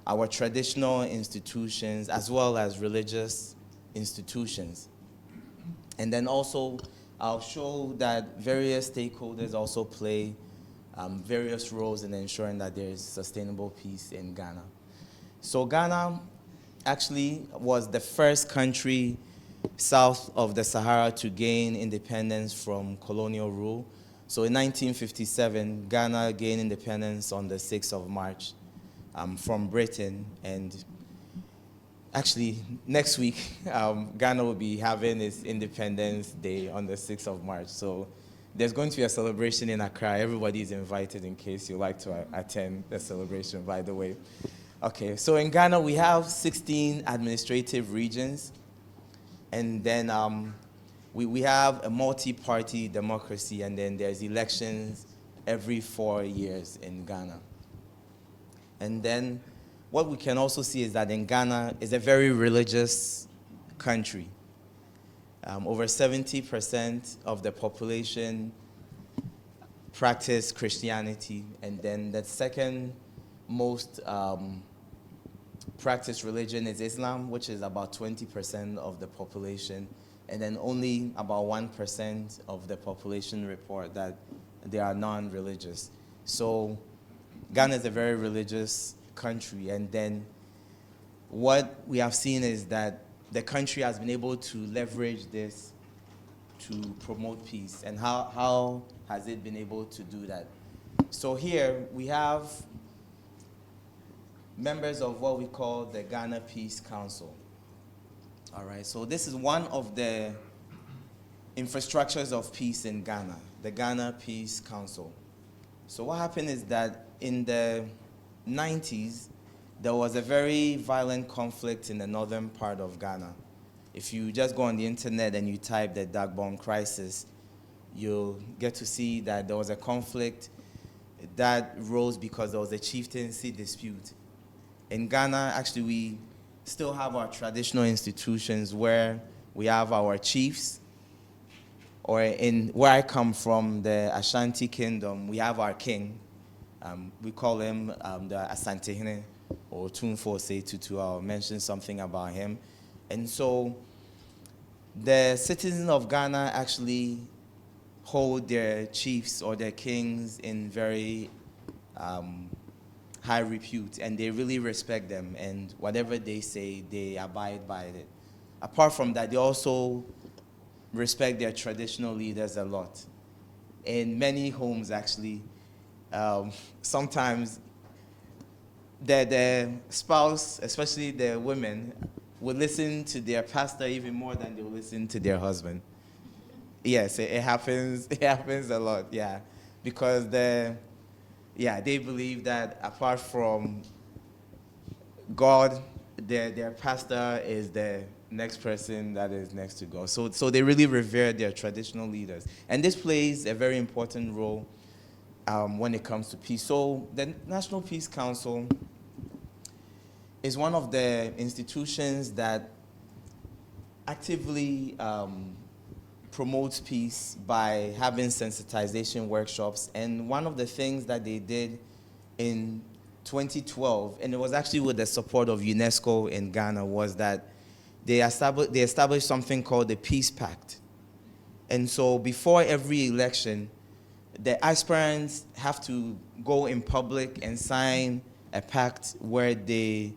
our traditional institutions as well as religious institutions. And then also I'll show that various stakeholders also play various roles in ensuring that there is sustainable peace in Ghana. So Ghana actually was the first country south of the Sahara to gain independence from colonial rule. So in 1957, Ghana gained independence on the 6th of March from Britain. And actually, next week, Ghana will be having its Independence Day on the 6th of March. So there's going to be a celebration in Accra. Everybody is invited in case you'd like to attend the celebration, by the way. Okay, so in Ghana, we have 16 administrative regions. And then we have a multi-party democracy, and then there's elections every 4 years in Ghana. And then what we can also see is that in Ghana is a very religious country. Over 70% of the population practice Christianity, and then the second most practiced religion is Islam, which is about 20% of the population. And then only about 1% of the population report that they are non-religious. So Ghana is a very religious country. And then what we have seen is that the country has been able to leverage this to promote peace. And how has it been able to do that? So here we have members of what we call the Ghana Peace Council. All right, so this is one of the infrastructures of peace in Ghana, the Ghana Peace Council. So what happened is that in the 90s, there was a very violent conflict in the northern part of Ghana. If you just go on the internet and you type the Dagbon crisis, you'll get to see that there was a conflict that rose because there was a chieftaincy dispute. In Ghana, actually, we still have our traditional institutions where we have our chiefs, or in where I come from, the Ashanti Kingdom, we have our king. We call him the Asantehene, or Tunfo Setutu. I'll mention something about him. And so the citizens of Ghana actually hold their chiefs or their kings in very high repute, and they really respect them, and whatever they say, they abide by it. Apart from that, they also respect their traditional leaders a lot. In many homes, actually, sometimes the spouse, especially the women, would listen to their pastor even more than they will listen to their husband. Yes, it happens. It happens a lot, yeah, because they believe that apart from God, their pastor is the next person that is next to God. So they really revere their traditional leaders. And this plays a very important role when it comes to peace. So the National Peace Council is one of the institutions that actively promotes peace by having sensitization workshops. And one of the things that they did in 2012, and it was actually with the support of UNESCO in Ghana, was that they established something called the Peace Pact. And so before every election, the aspirants have to go in public and sign a pact where they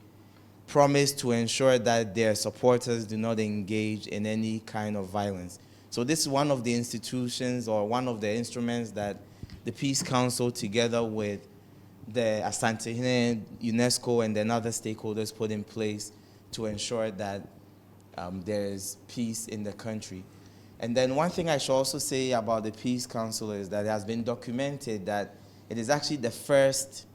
promise to ensure that their supporters do not engage in any kind of violence. So this is one of the institutions or one of the instruments that the Peace Council, together with the Asantehene, UNESCO, and then other stakeholders, put in place to ensure that there is peace in the country. And then one thing I should also say about the Peace Council is that it has been documented that it is actually the first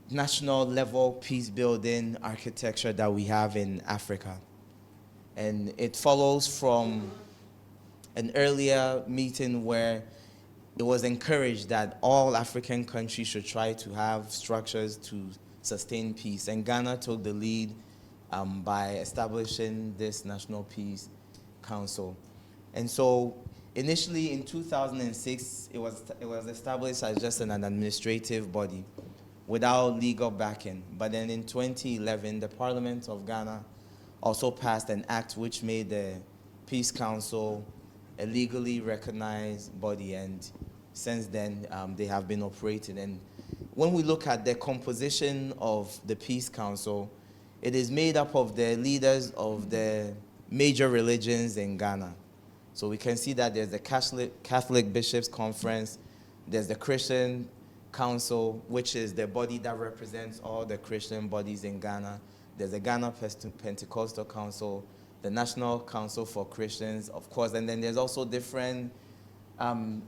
national level peace building architecture that we have in Africa. And it follows from an earlier meeting where it was encouraged that all African countries should try to have structures to sustain peace. And Ghana took the lead by establishing this National Peace Council. And so initially in 2006, it was established as just an administrative body without legal backing. But then in 2011, the Parliament of Ghana also passed an act which made the Peace Council a legally recognized body, and since then they have been operating. And when we look at the composition of the Peace Council, it is made up of the leaders of the major religions in Ghana. So we can see that there's the Catholic Bishops' Conference, there's the Christian Council, which is the body that represents all the Christian bodies in Ghana. There's the Ghana Pentecostal Council, the National Council for Christians, of course, and then there's also different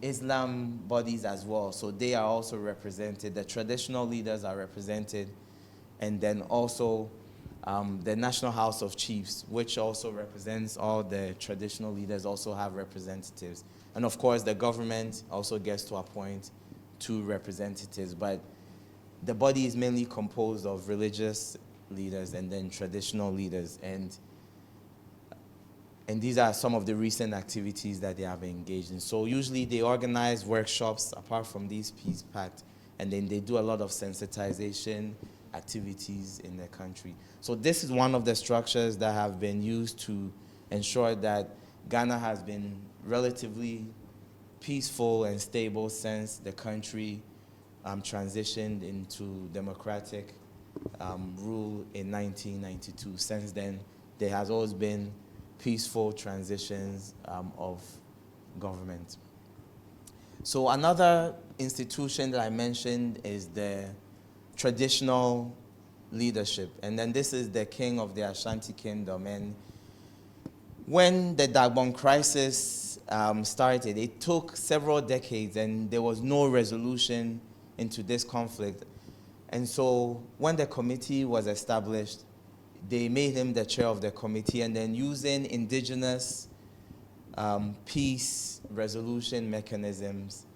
Islam bodies as well. So they are also represented. The traditional leaders are represented. And then also the National House of Chiefs, which also represents all the traditional leaders, also have representatives. And of course, the government also gets to appoint 2 representatives. But the body is mainly composed of religious leaders and then traditional leaders. And these are some of the recent activities that they have engaged in. So usually they organize workshops apart from these peace pact, and then they do a lot of sensitization activities in the country. So this is one of the structures that have been used to ensure that Ghana has been relatively peaceful and stable since the country transitioned into democratic rule in 1992. Since then, there has always been peaceful transitions of government. So another institution that I mentioned is the traditional leadership. And then this is the king of the Ashanti Kingdom. And when the Dagbon crisis started, it took several decades and there was no resolution into this conflict. And so when the committee was established, they made him the chair of the committee, and then using indigenous peace resolution mechanisms,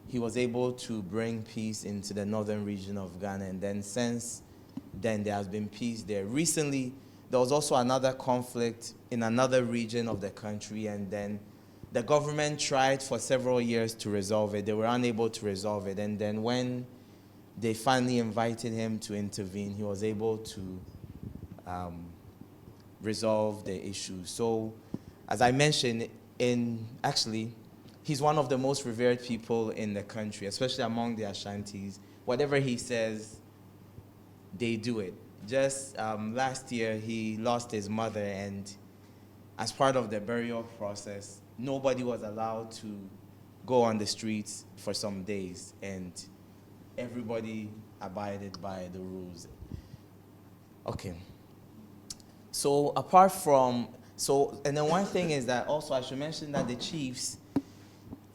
he was able to bring peace into the northern region of Ghana. And then since then, there has been peace there. Recently, there was also another conflict in another region of the country, and then the government tried for several years to resolve it. They were unable to resolve it. And then when they finally invited him to intervene, he was able to resolve the issue. So, as I mentioned, he's one of the most revered people in the country, especially among the Ashantis. Whatever he says, they do it. Just last year, he lost his mother, and as part of the burial process, nobody was allowed to go on the streets for some days, and everybody abided by the rules. Okay. So apart from, and then one thing is that also I should mention that the chiefs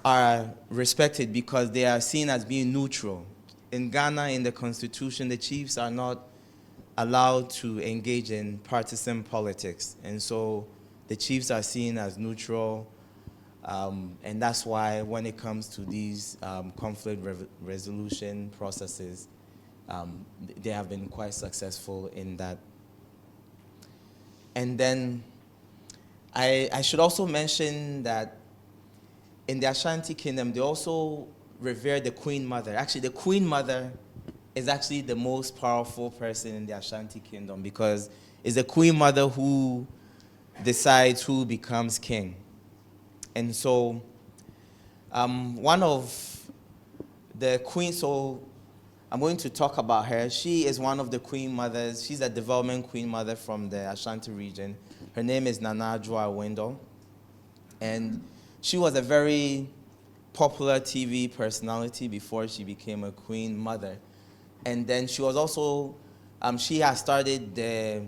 are respected because they are seen as being neutral. In Ghana, in the constitution, the chiefs are not allowed to engage in partisan politics. And so the chiefs are seen as neutral, and that's why when it comes to these conflict resolution processes, they have been quite successful in that. And then I should also mention that in the Ashanti Kingdom, they also revere the Queen Mother. Actually, the Queen Mother is actually the most powerful person in the Ashanti Kingdom because it's the Queen Mother who decides who becomes king. And so one of the queens, so I'm going to talk about her. She is one of the Queen Mothers. She's a development Queen Mother from the Ashanti region. Her name is Nana Adwoa Wendell. And she was a very popular TV personality before she became a Queen Mother. And then she was also, she has started the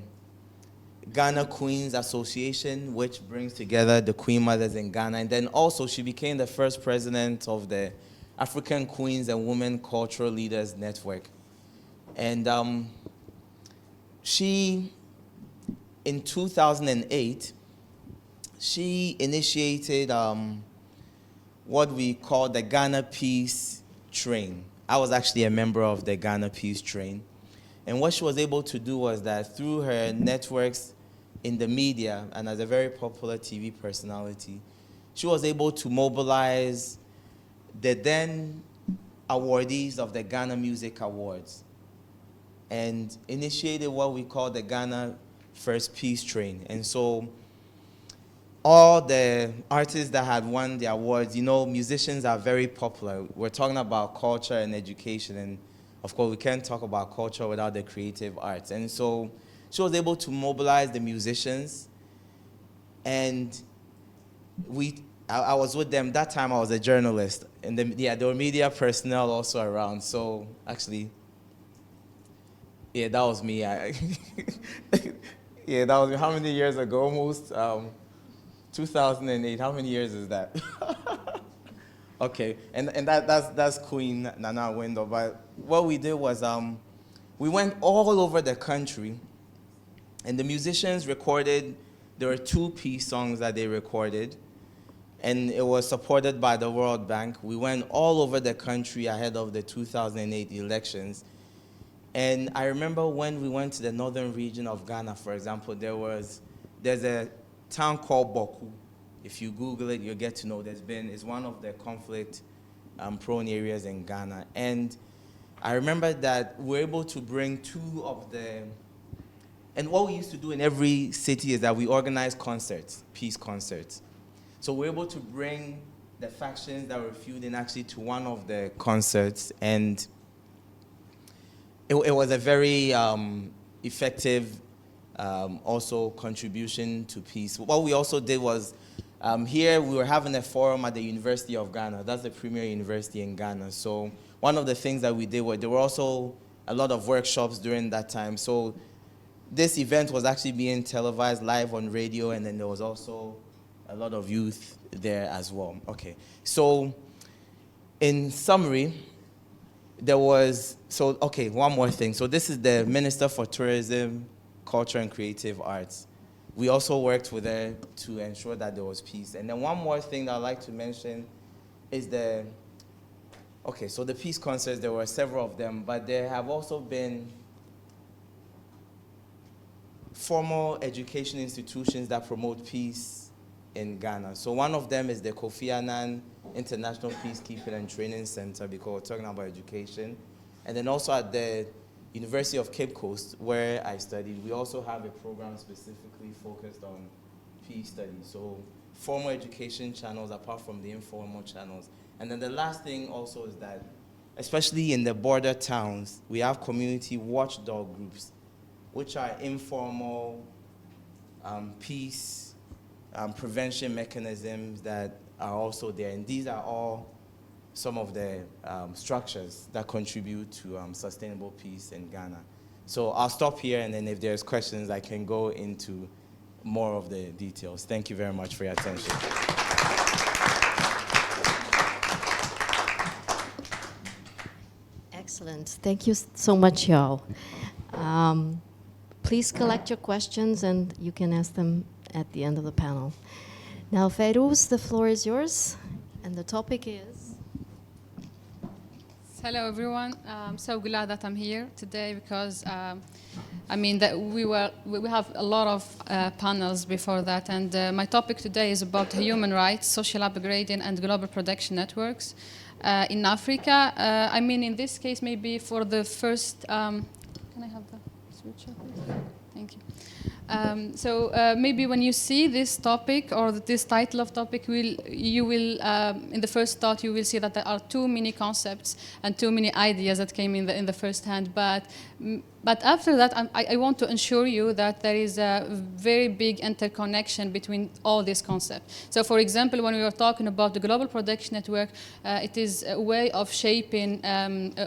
Ghana Queens Association, which brings together the Queen Mothers in Ghana. And then also she became the first president of the African Queens and Women Cultural Leaders Network. And she, in 2008, she initiated what we call the Ghana Peace Train. I was actually a member of the Ghana Peace Train. And what she was able to do was that through her networks in the media and as a very popular TV personality, she was able to mobilize the then awardees of the Ghana Music Awards and initiated what we call the Ghana First Peace Train. And so all the artists that had won the awards, you know, musicians are very popular. We're talking about culture and education, and of course we can't talk about culture without the creative arts. And so she was able to mobilize the musicians, and we I was with them. That time I was a journalist. And there were media personnel also around. So actually, yeah, that was me. Yeah, that was me. How many years ago? Almost 2008. How many years is that? Okay, and that's Queen Nana Window. But what we did was we went all over the country, and the musicians recorded. There were 2 peace songs that they recorded, and it was supported by the World Bank. We went all over the country ahead of the 2008 elections. And I remember when we went to the northern region of Ghana, for example, there's a town called Boku. If you Google it, you'll get to know it's one of the conflict-prone areas in Ghana. And I remember that we're able to bring 2 of the, and what we used to do in every city is that we organize concerts, peace concerts. So we're able to bring the factions that were feuding actually to one of the concerts, and it was a very effective also contribution to peace. What we also did was, here we were having a forum at the University of Ghana. That's the premier university in Ghana. So one of the things that we did was there were also a lot of workshops during that time. So this event was actually being televised live on radio, and then there was also a lot of youth there as well. Okay, so in summary, one more thing. So this is the Minister for Tourism, Culture and Creative Arts. We also worked with her to ensure that there was peace. And then one more thing that I'd like to mention is the peace concerts. There were several of them, but there have also been formal education institutions that promote peace in Ghana. So one of them is the Kofi Annan International Peacekeeping and Training Center, because we're talking about education. And then also at the University of Cape Coast, where I studied, we also have a program specifically focused on peace studies. So formal education channels apart from the informal channels. And then the last thing also is that, especially in the border towns, we have community watchdog groups, which are informal peace prevention mechanisms that are also there. And these are all some of the structures that contribute to sustainable peace in Ghana. So I'll stop here, and then if there's questions, I can go into more of the details. Thank you very much for your attention. Excellent. Thank you so much, y'all. Please collect your questions, and you can ask them at the end of the panel. Now, Feyrouz, the floor is yours, and the topic is? Hello, everyone. I'm so glad that I'm here today because, we have a lot of panels before that, and my topic today is about human rights, social upgrading, and global protection networks in Africa. In this case, maybe for the first, can I have the switcher, please? Thank you. Maybe when you see this topic or this title of topic, you will in the first thought, you will see that there are too many concepts and too many ideas that came in the first hand. But after that, I want to assure you that there is a very big interconnection between all these concepts. So, for example, when we were talking about the Global Protection Network, it is a way of shaping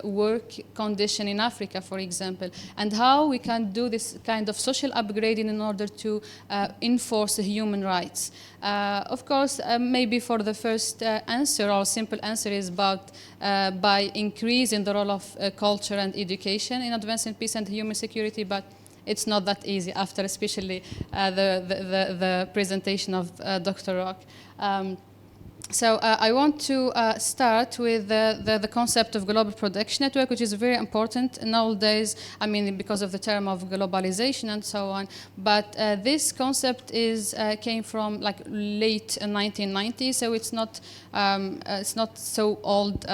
work condition in Africa, for example, and how we can do this kind of social upgrading in order to enforce human rights. Of course, maybe for the first answer, or simple answer is about by increasing the role of culture and education in advancing peace and human security, but it's not that easy after especially the presentation of Dr. Rock. I want to start with the concept of global protection network, which is very important nowadays, because of the term of globalization and so on. But this concept came from late 1990s, so it's not so old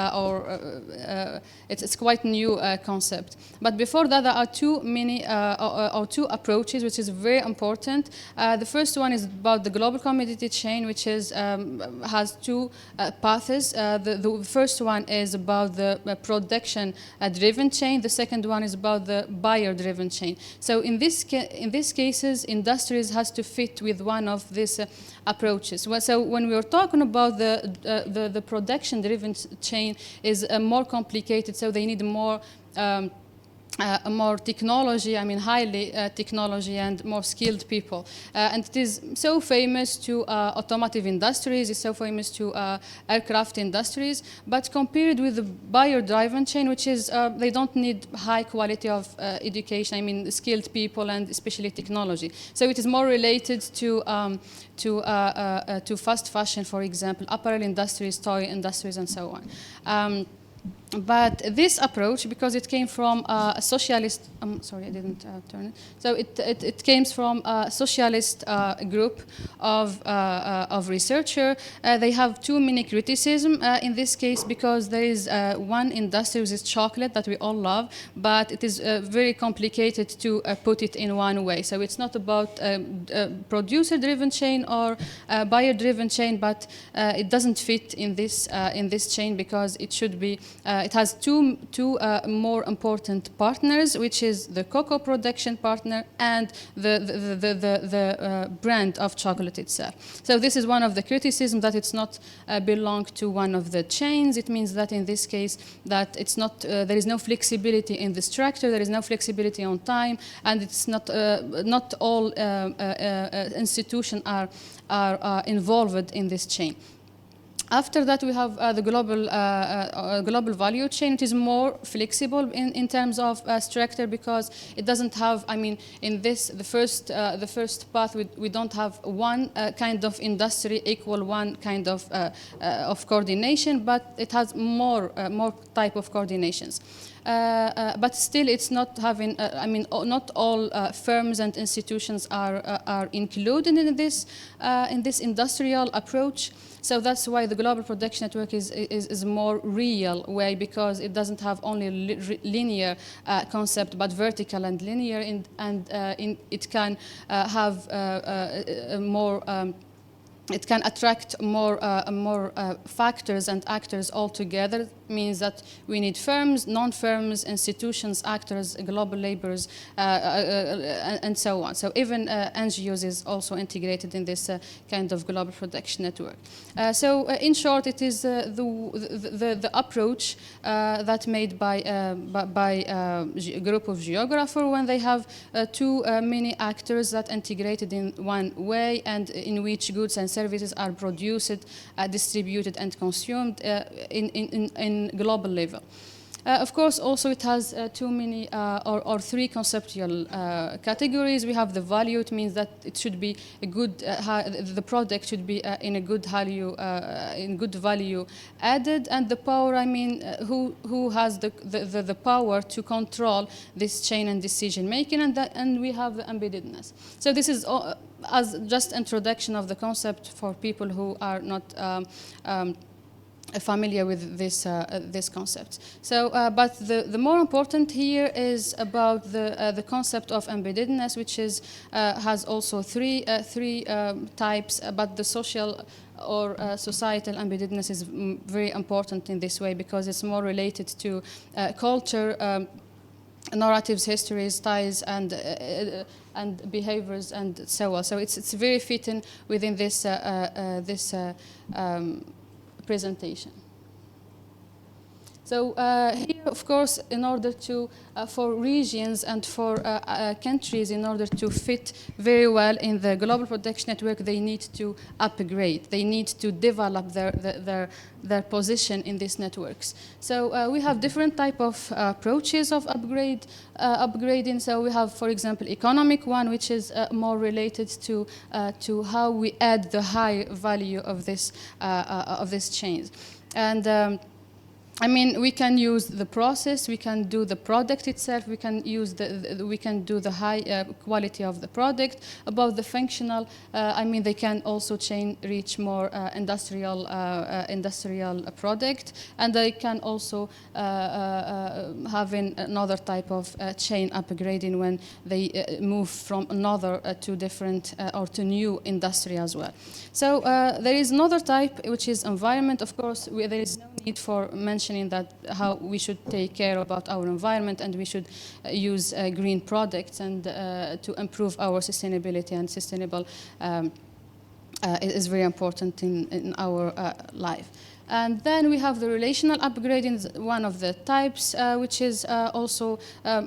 it's quite new concept. But before that, there are two approaches, which is very important. The first one is about the global commodity chain, which has two paths. The first one is about the production-driven chain. The second one is about the buyer-driven chain. So in these cases, industries has to fit with one of these approaches. So when we are talking about the production-driven chain is more complicated, so they need more technology, I mean highly technology and more skilled people. And it is so famous to automotive industries, it's so famous to aircraft industries, but compared with the buyer-driven chain, which is, they don't need high quality of education, I mean skilled people and especially technology. So it is more related to fast fashion, for example, apparel industries, toy industries, and so on. But this approach, because it came from a socialist, sorry, I didn't turn it. So it came from a socialist group of researchers. They have too many criticism in this case because there is one industry, which is chocolate, that we all love, but it is very complicated to put it in one way. So it's not about producer-driven chain or buyer-driven chain, but it doesn't fit in this chain because it should be. It has two more important partners, which is the cocoa production partner and the brand of chocolate itself. So this is one of the criticisms, that it's not belong to one of the chains. It means that in this case that it's not there is no flexibility in the structure, there is no flexibility on time, and it's not all institutions are involved in this chain. After that, we have the global value chain. It is more flexible in terms of structure because it doesn't have. I mean, in this the first path, we don't have one kind of industry equal one kind of coordination, but it has more type of coordinations. But still, it's not having. I mean, not all firms and institutions are included in this industrial approach. So that's why the global production network is more real way, because it doesn't have only linear concept, but vertical and linear, it can have more. It can attract more factors and actors all together. Means that we need firms, non-firms, institutions, actors, global laborers, and so on. So even NGOs is also integrated in this kind of global production network. So in short, it is the approach that made by a group of geographers when they have too many actors that integrated in one way, and in which goods and services are produced, distributed, and consumed in global level. Of course, also it has too many or three conceptual categories. We have the value. It means that it should be a good. The product should be in a good value, added, and the power. I mean, who has the power to control this chain and decision making, and we have the embeddedness. So this is as just introduction of the concept for people who are not. Familiar with this concept. So, but the more important here is about the concept of embeddedness, which is has also three types. But the social or societal embeddedness is very important in this way because it's more related to culture. Narratives, histories, ties, and behaviors, and so on. So it's very fitting within this presentation. So here, of course, in order to, for regions and for countries, in order to fit very well in the global production network, they need to upgrade. They need to develop their position in these networks. So we have different type of approaches of upgrading. So we have, for example, economic one, which is more related to how we add the high value of this chains. And I mean, we can use the process, we can do the product itself, we can use we can do the high quality of the product. About the functional, I mean, they can also reach more industrial product, and they can also having another type of chain upgrading when they move from another to different or to new industry as well. So there is another type which is environment. Of course, there is no need for mentioning that how we should take care about our environment, and we should use green products and to improve our sustainability, and sustainable is very important in our life. And then we have the relational upgrading, one of the types, which is also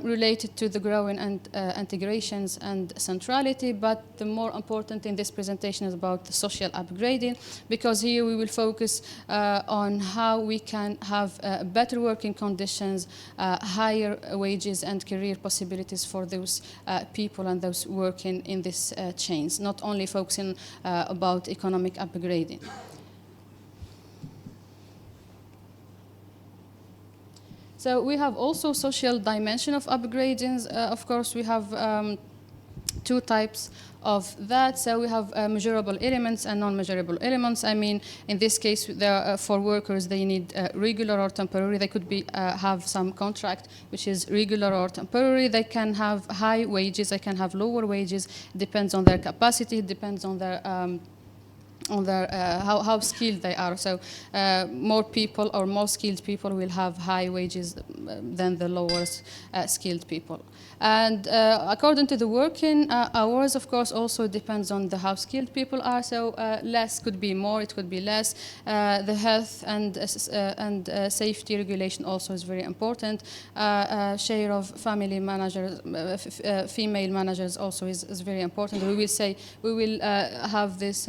related to the growing and integrations and centrality. But the more important in this presentation is about the social upgrading, because here we will focus on how we can have better working conditions, higher wages and career possibilities for those people and those working in these chains, not only focusing about economic upgrading. So we have also social dimension of upgradings. Of course, we have two types of that. So we have measurable elements and non-measurable elements. I mean, in this case, for workers, they need regular or temporary. They could have some contract which is regular or temporary. They can have high wages. They can have lower wages. Depends on their capacity. Depends on their how skilled they are. So more people or more skilled people will have high wages than the lower skilled people. And according to the working hours, of course, also depends on how skilled people are. So less could be more, it could be less. The health and safety regulation also is very important. Share of family managers, female managers also is very important. We will have this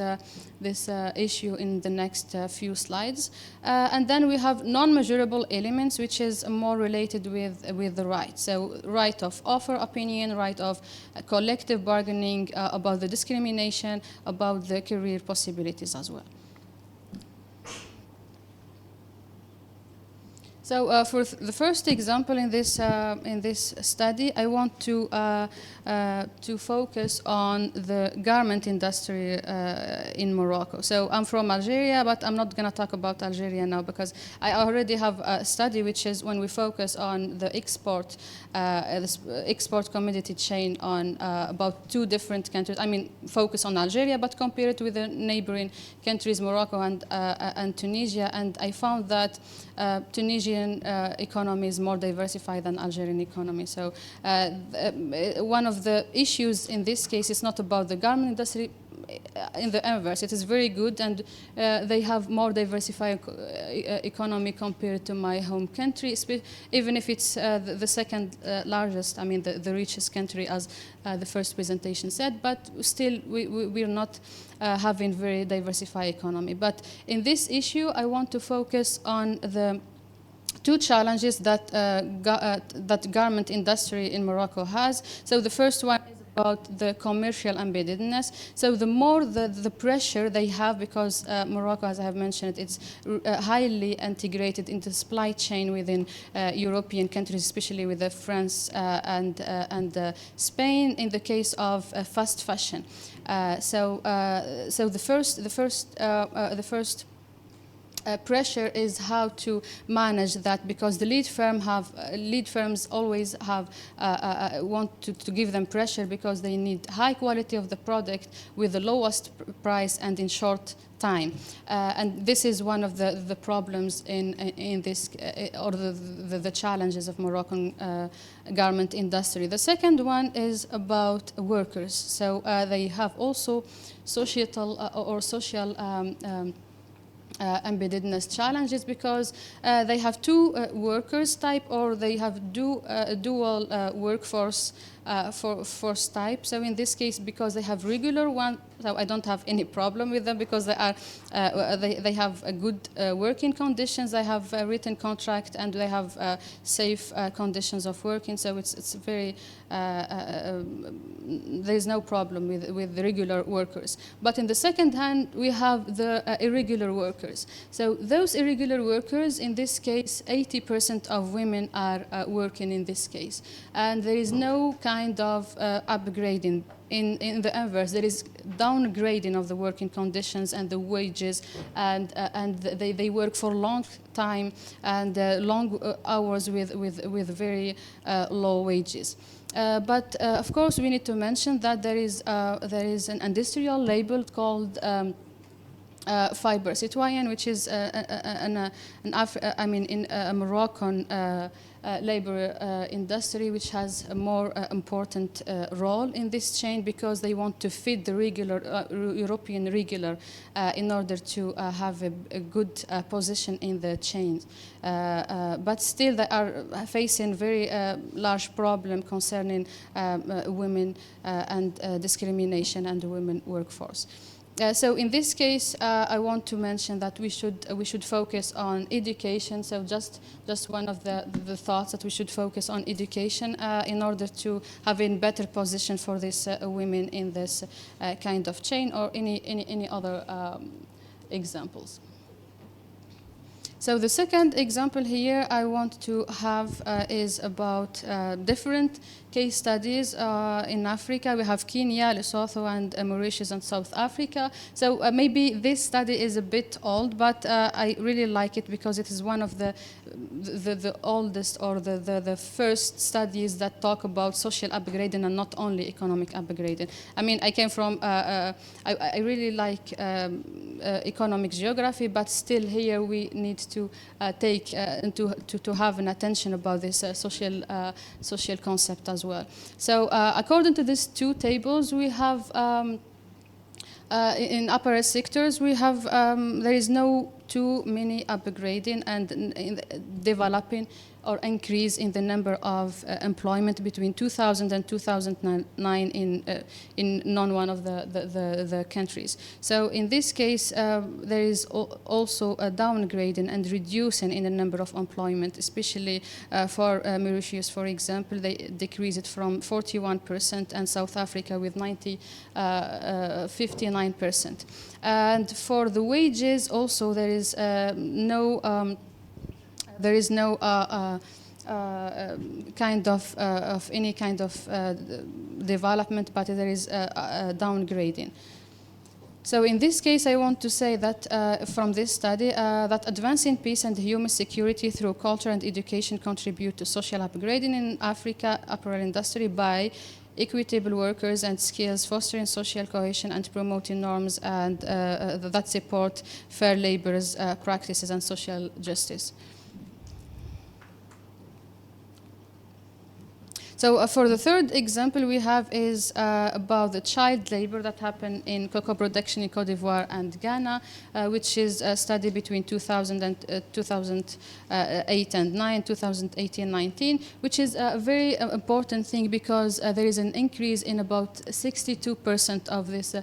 issue in the next few slides. And then we have non-measurable elements, which is more related with the right. So right of offer opinion, right of collective bargaining, about the discrimination, about the career possibilities as well. So for the first example in this study, I want to focus on the garment industry in Morocco. So I'm from Algeria, but I'm not going to talk about Algeria now, because I already have a study which is when we focus on the export commodity chain on about two different countries. I mean, focus on Algeria, but compare it with the neighboring countries, Morocco and Tunisia, and I found that Tunisian economy is more diversified than Algerian economy. So one of the issues in this case is not about the garment industry. In the inverse, it is very good, and they have more diversified economy compared to my home country, even if it's the second largest, I mean the richest country, as the first presentation said, but still we're not having very diversified economy. But in this issue, I want to focus on the two challenges that that garment industry in Morocco has. So the first one is about the commercial embeddedness. So the more the pressure they have, because Morocco, as I have mentioned, it's highly integrated into supply chain within European countries, especially with France and Spain in the case of fast fashion. So the first pressure is how to manage that, because the lead firms always have want to give them pressure, because they need high quality of the product with the lowest price and in short time, and this is one of the problems in this or the challenges of Moroccan garment industry. The second one is about workers. So they have also societal or social embeddedness challenges, because they have two workers type, or they have dual workforce forced type. So in this case, because they have regular one, so I don't have any problem with them because they have a good working conditions. They have a written contract and they have safe conditions of working. So it's very there is no problem with the regular workers. But in the second hand, we have the irregular workers. So those irregular workers, in this case, 80% of women are working in this case. And there is no kind of upgrading. In the inverse, there is downgrading of the working conditions and the wages, and they work for long time and long hours with very low wages. But of course, we need to mention that there is an industrial label called fiber citoyen, which is a Moroccan labor industry, which has a more important role in this chain because they want to feed the regular European regular in order to have a good position in the chain. But still, they are facing very large problem concerning women and discrimination and the women workforce. So in this case, I want to mention that we should focus on education. So just one of the thoughts that we should focus on education in order to have a better position for these women in this kind of chain, or any other examples. So the second example here I want to have is about different case studies in Africa. We have Kenya, Lesotho, and Mauritius and South Africa. So maybe this study is a bit old, but I really like it because it is one of the oldest or the first studies that talk about social upgrading and not only economic upgrading. I mean, I came from, I really like economic geography, but still here we need to take to have an attention about this social concept as well. So according to these two tables, we have in upper sectors we have there is no too many upgrading and in developing or increase in the number of employment between 2000 and 2009 in one of the countries. So in this case, there is also a downgrading and reducing in the number of employment, especially for Mauritius, for example, they decrease it from 41% and South Africa with 59%. And for the wages also there is no kind of any kind of development, but there is downgrading. So in this case, I want to say that from this study, that advancing peace and human security through culture and education contribute to social upgrading in Africa apparel industry by equitable workers and skills, fostering social cohesion and promoting norms and that support fair labor practices and social justice. So for the third example we have is about the child labor that happened in cocoa production in Cote d'Ivoire and Ghana, which is a study between 2000 and 2008 and 9, 2018 19, which is a very important thing because there is an increase in about 62% of this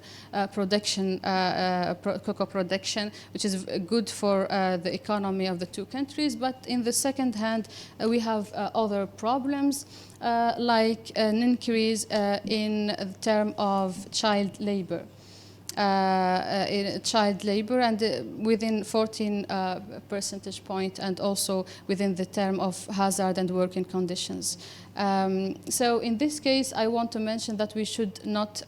production, cocoa production, which is good for the economy of the two countries. But in the second hand, we have other problems. Like an increase in the term of child labor. And within 14 percentage point, and also within the term of hazard and working conditions. So in this case, I want to mention that we should not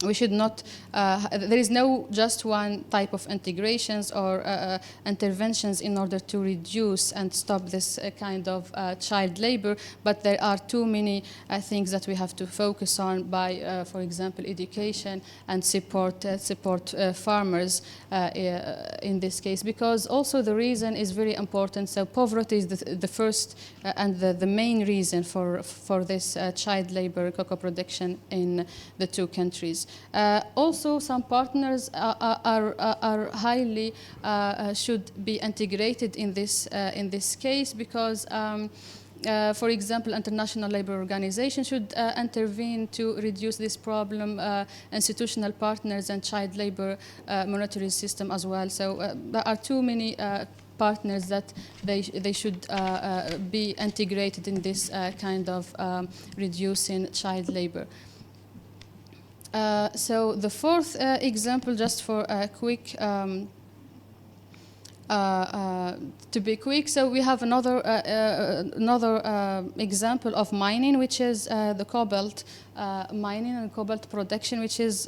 there is no just one type of integrations or interventions in order to reduce and stop this kind of child labor, but there are too many things that we have to focus on by, for example, education and support farmers in this case, because also the reason is very important. So poverty is the first and the main reason for this child labor cocoa production in the two countries. Also, some partners are highly should be integrated in this case because For example, International Labour Organization should intervene to reduce this problem, institutional partners and child labour monitoring system as well. So there are too many partners that they should be integrated in this kind of reducing child labor. So the fourth example, just for a quick, to be quick, so we have another example of mining, which is the cobalt mining and cobalt production, which is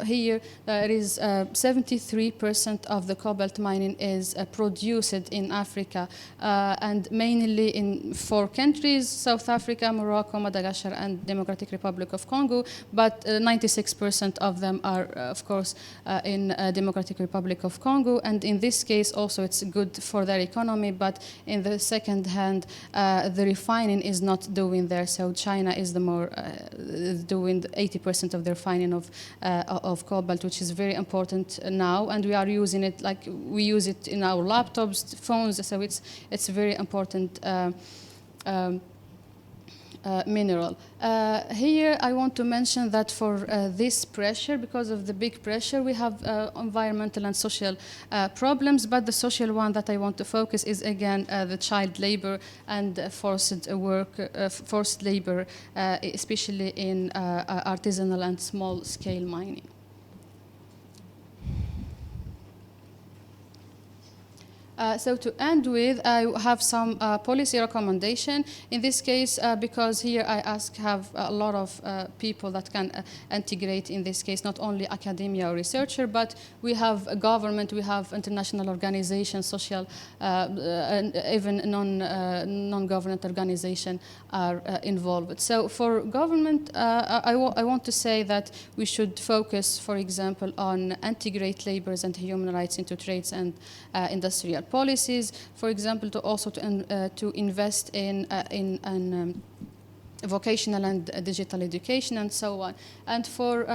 here there is 73% of the cobalt mining is produced in Africa, and mainly in 4 countries: South Africa, Morocco, Madagascar, and Democratic Republic of Congo. But 96% of them are, of course, in Democratic Republic of Congo. And in this case, also it's good for their economy. But in the second hand, the refining is not doing there. So China is the more doing 80% of the refining of cobalt, which is very important now, and we are using it like we use it in our laptops, phones. So it's a very important mineral. Here I want to mention that for this pressure, because of the big pressure, we have environmental and social problems, but the social one that I want to focus is again the child labor and forced work, forced labor, especially in artisanal and small scale mining. So to end with, I have some policy recommendation. In this case, because here iASK have a lot of people that can integrate, in this case, not only academia or researcher, but we have a government, we have international organizations, social, and even non-government organization are involved. So for government, I want to say that we should focus, for example, on integrate labors and human rights into trades and industrial policies, for example, to invest in vocational and digital education and so on. And for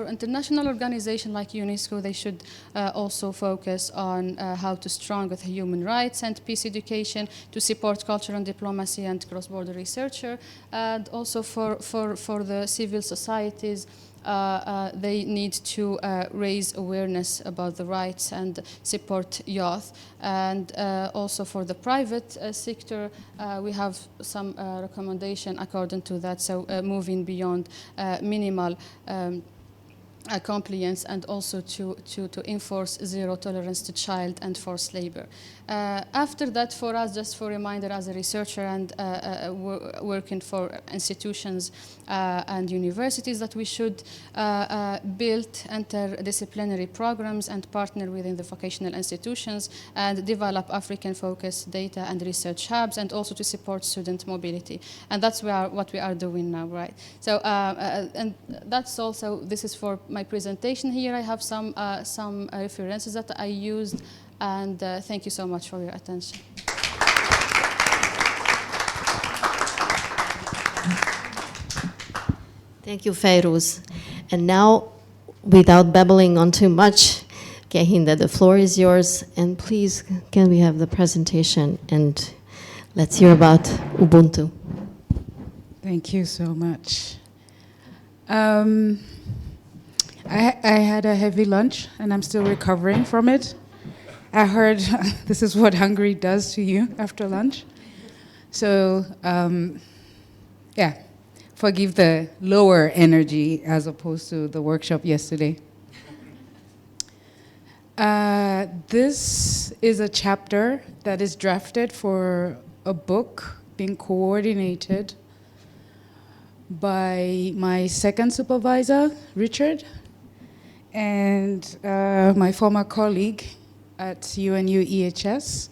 international organizations like UNESCO, they should also focus on how to strengthen human rights and peace education, to support culture and diplomacy and cross-border researcher, and also for the civil societies. They need to raise awareness about the rights and support youth. And also for the private sector, we have some recommendation according to that. So moving beyond minimal compliance, and also to enforce zero tolerance to child and forced labor. After that, for us, just for a reminder, as a researcher and working for institutions and universities, that we should build interdisciplinary programs and partner within the vocational institutions and develop African-focused data and research hubs, and also to support student mobility. And that's what we are doing now, right? So, and that's also, this is for my presentation here. I have some references that I used, and thank you so much for your attention. Thank you, Feyrouz. And now, without babbling on too much, Kehinde, the floor is yours. And please, can we have the presentation? And let's hear about Ubuntu. Thank you so much. I had a heavy lunch, and I'm still recovering from it. I heard this is what Hungary does to you after lunch. So, yeah, forgive the lower energy as opposed to the workshop yesterday. This is a chapter that is drafted for a book being coordinated by my second supervisor, Richard, and my former colleague at UNU EHS.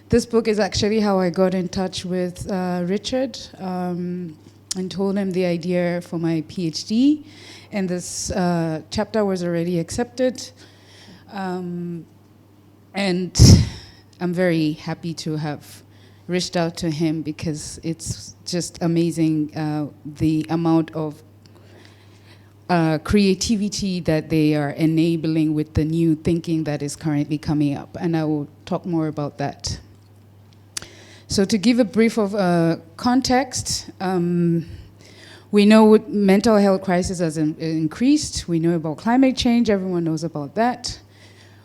This book is actually how I got in touch with Richard and told him the idea for my PhD, and this chapter was already accepted. And I'm very happy to have reached out to him, because it's just amazing the amount of creativity that they are enabling with the new thinking that is currently coming up. And I will talk more about that. So to give a brief of context, we know mental health crisis has increased. We know about climate change. Everyone knows about that.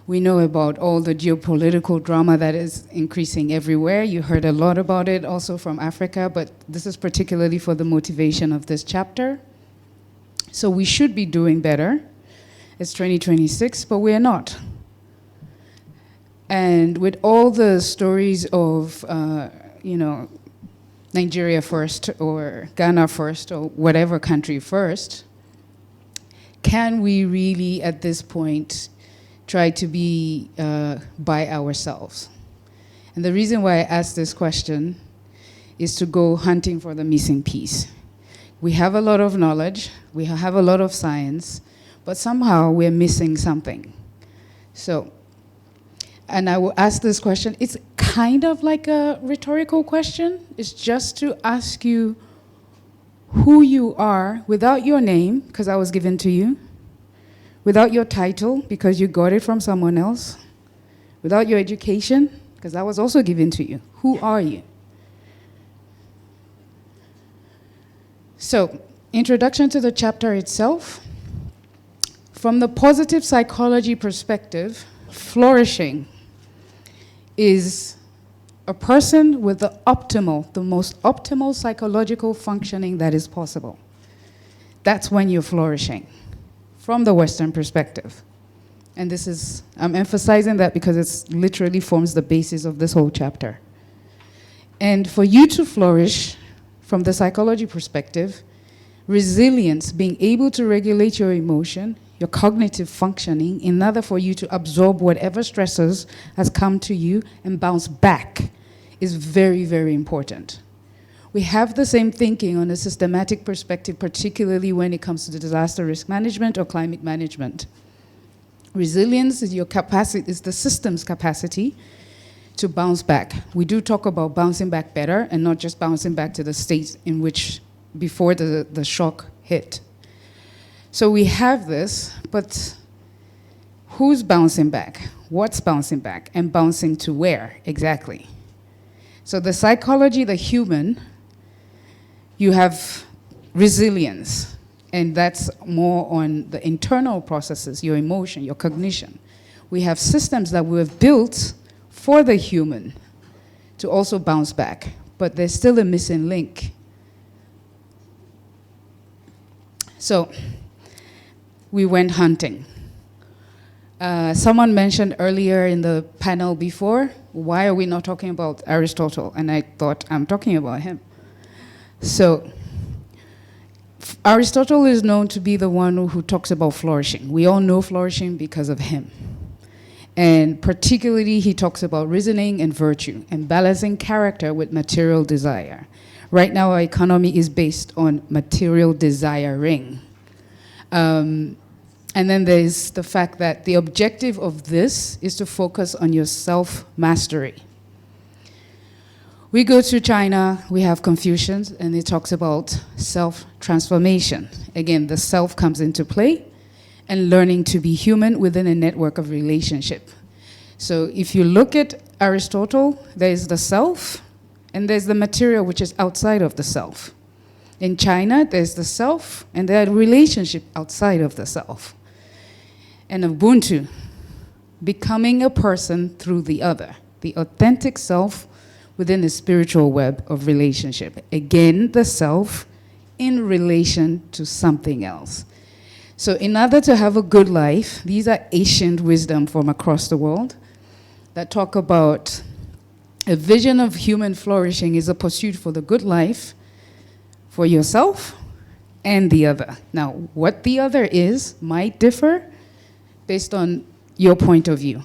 We know about all the geopolitical drama that is increasing everywhere. You heard a lot about it also from Africa, but this is particularly for the motivation of this chapter. So we should be doing better. It's 2026, but we're not. And with all the stories of, Nigeria first or Ghana first or whatever country first, can we really at this point try to be by ourselves? And the reason why I ask this question is to go hunting for the missing piece. We have a lot of knowledge, we have a lot of science, but somehow we're missing something. So, and I will ask this question. It's kind of like a rhetorical question. It's just to ask you who you are without your name, because I was given to you, without your title, because you got it from someone else, without your education, because that was also given to you. Who are you? So, introduction to the chapter itself. From the positive psychology perspective, flourishing is a person with the most optimal psychological functioning that is possible. That's when you're flourishing, from the Western perspective. And this is, I'm emphasizing that because it literally forms the basis of this whole chapter. And for you to flourish, from the psychology perspective, resilience, being able to regulate your emotion, your cognitive functioning, in order for you to absorb whatever stressors has come to you and bounce back, is very, very important. We have the same thinking on a systematic perspective, particularly when it comes to disaster risk management or climate management. Resilience is your capacity, is the system's capacity to bounce back. We do talk about bouncing back better and not just bouncing back to the state in which before the shock hit. So we have this, but who's bouncing back? What's bouncing back? And bouncing to where exactly? So the psychology, the human, you have resilience, and that's more on the internal processes, your emotion, your cognition. We have systems that we have built for the human to also bounce back, but there's still a missing link. So we went hunting. Someone mentioned earlier in the panel before, why are we not talking about Aristotle? And I thought, I'm talking about him. So Aristotle is known to be the one who talks about flourishing. We all know flourishing because of him. And particularly, he talks about reasoning and virtue and balancing character with material desire. Right now, our economy is based on material desiring. And then there's the fact that the objective of this is to focus on your self-mastery. We go to China, we have Confucius, and it talks about self-transformation. Again, the self comes into play, and learning to be human within a network of relationship. So if you look at Aristotle, there's the self, and there's the material which is outside of the self. In China, there's the self, and there's a relationship outside of the self. And Ubuntu, becoming a person through the other, the authentic self within the spiritual web of relationship. Again, the self in relation to something else. So in order to have a good life, these are ancient wisdom from across the world that talk about a vision of human flourishing is a pursuit for the good life, for yourself and the other. Now, what the other is might differ based on your point of view.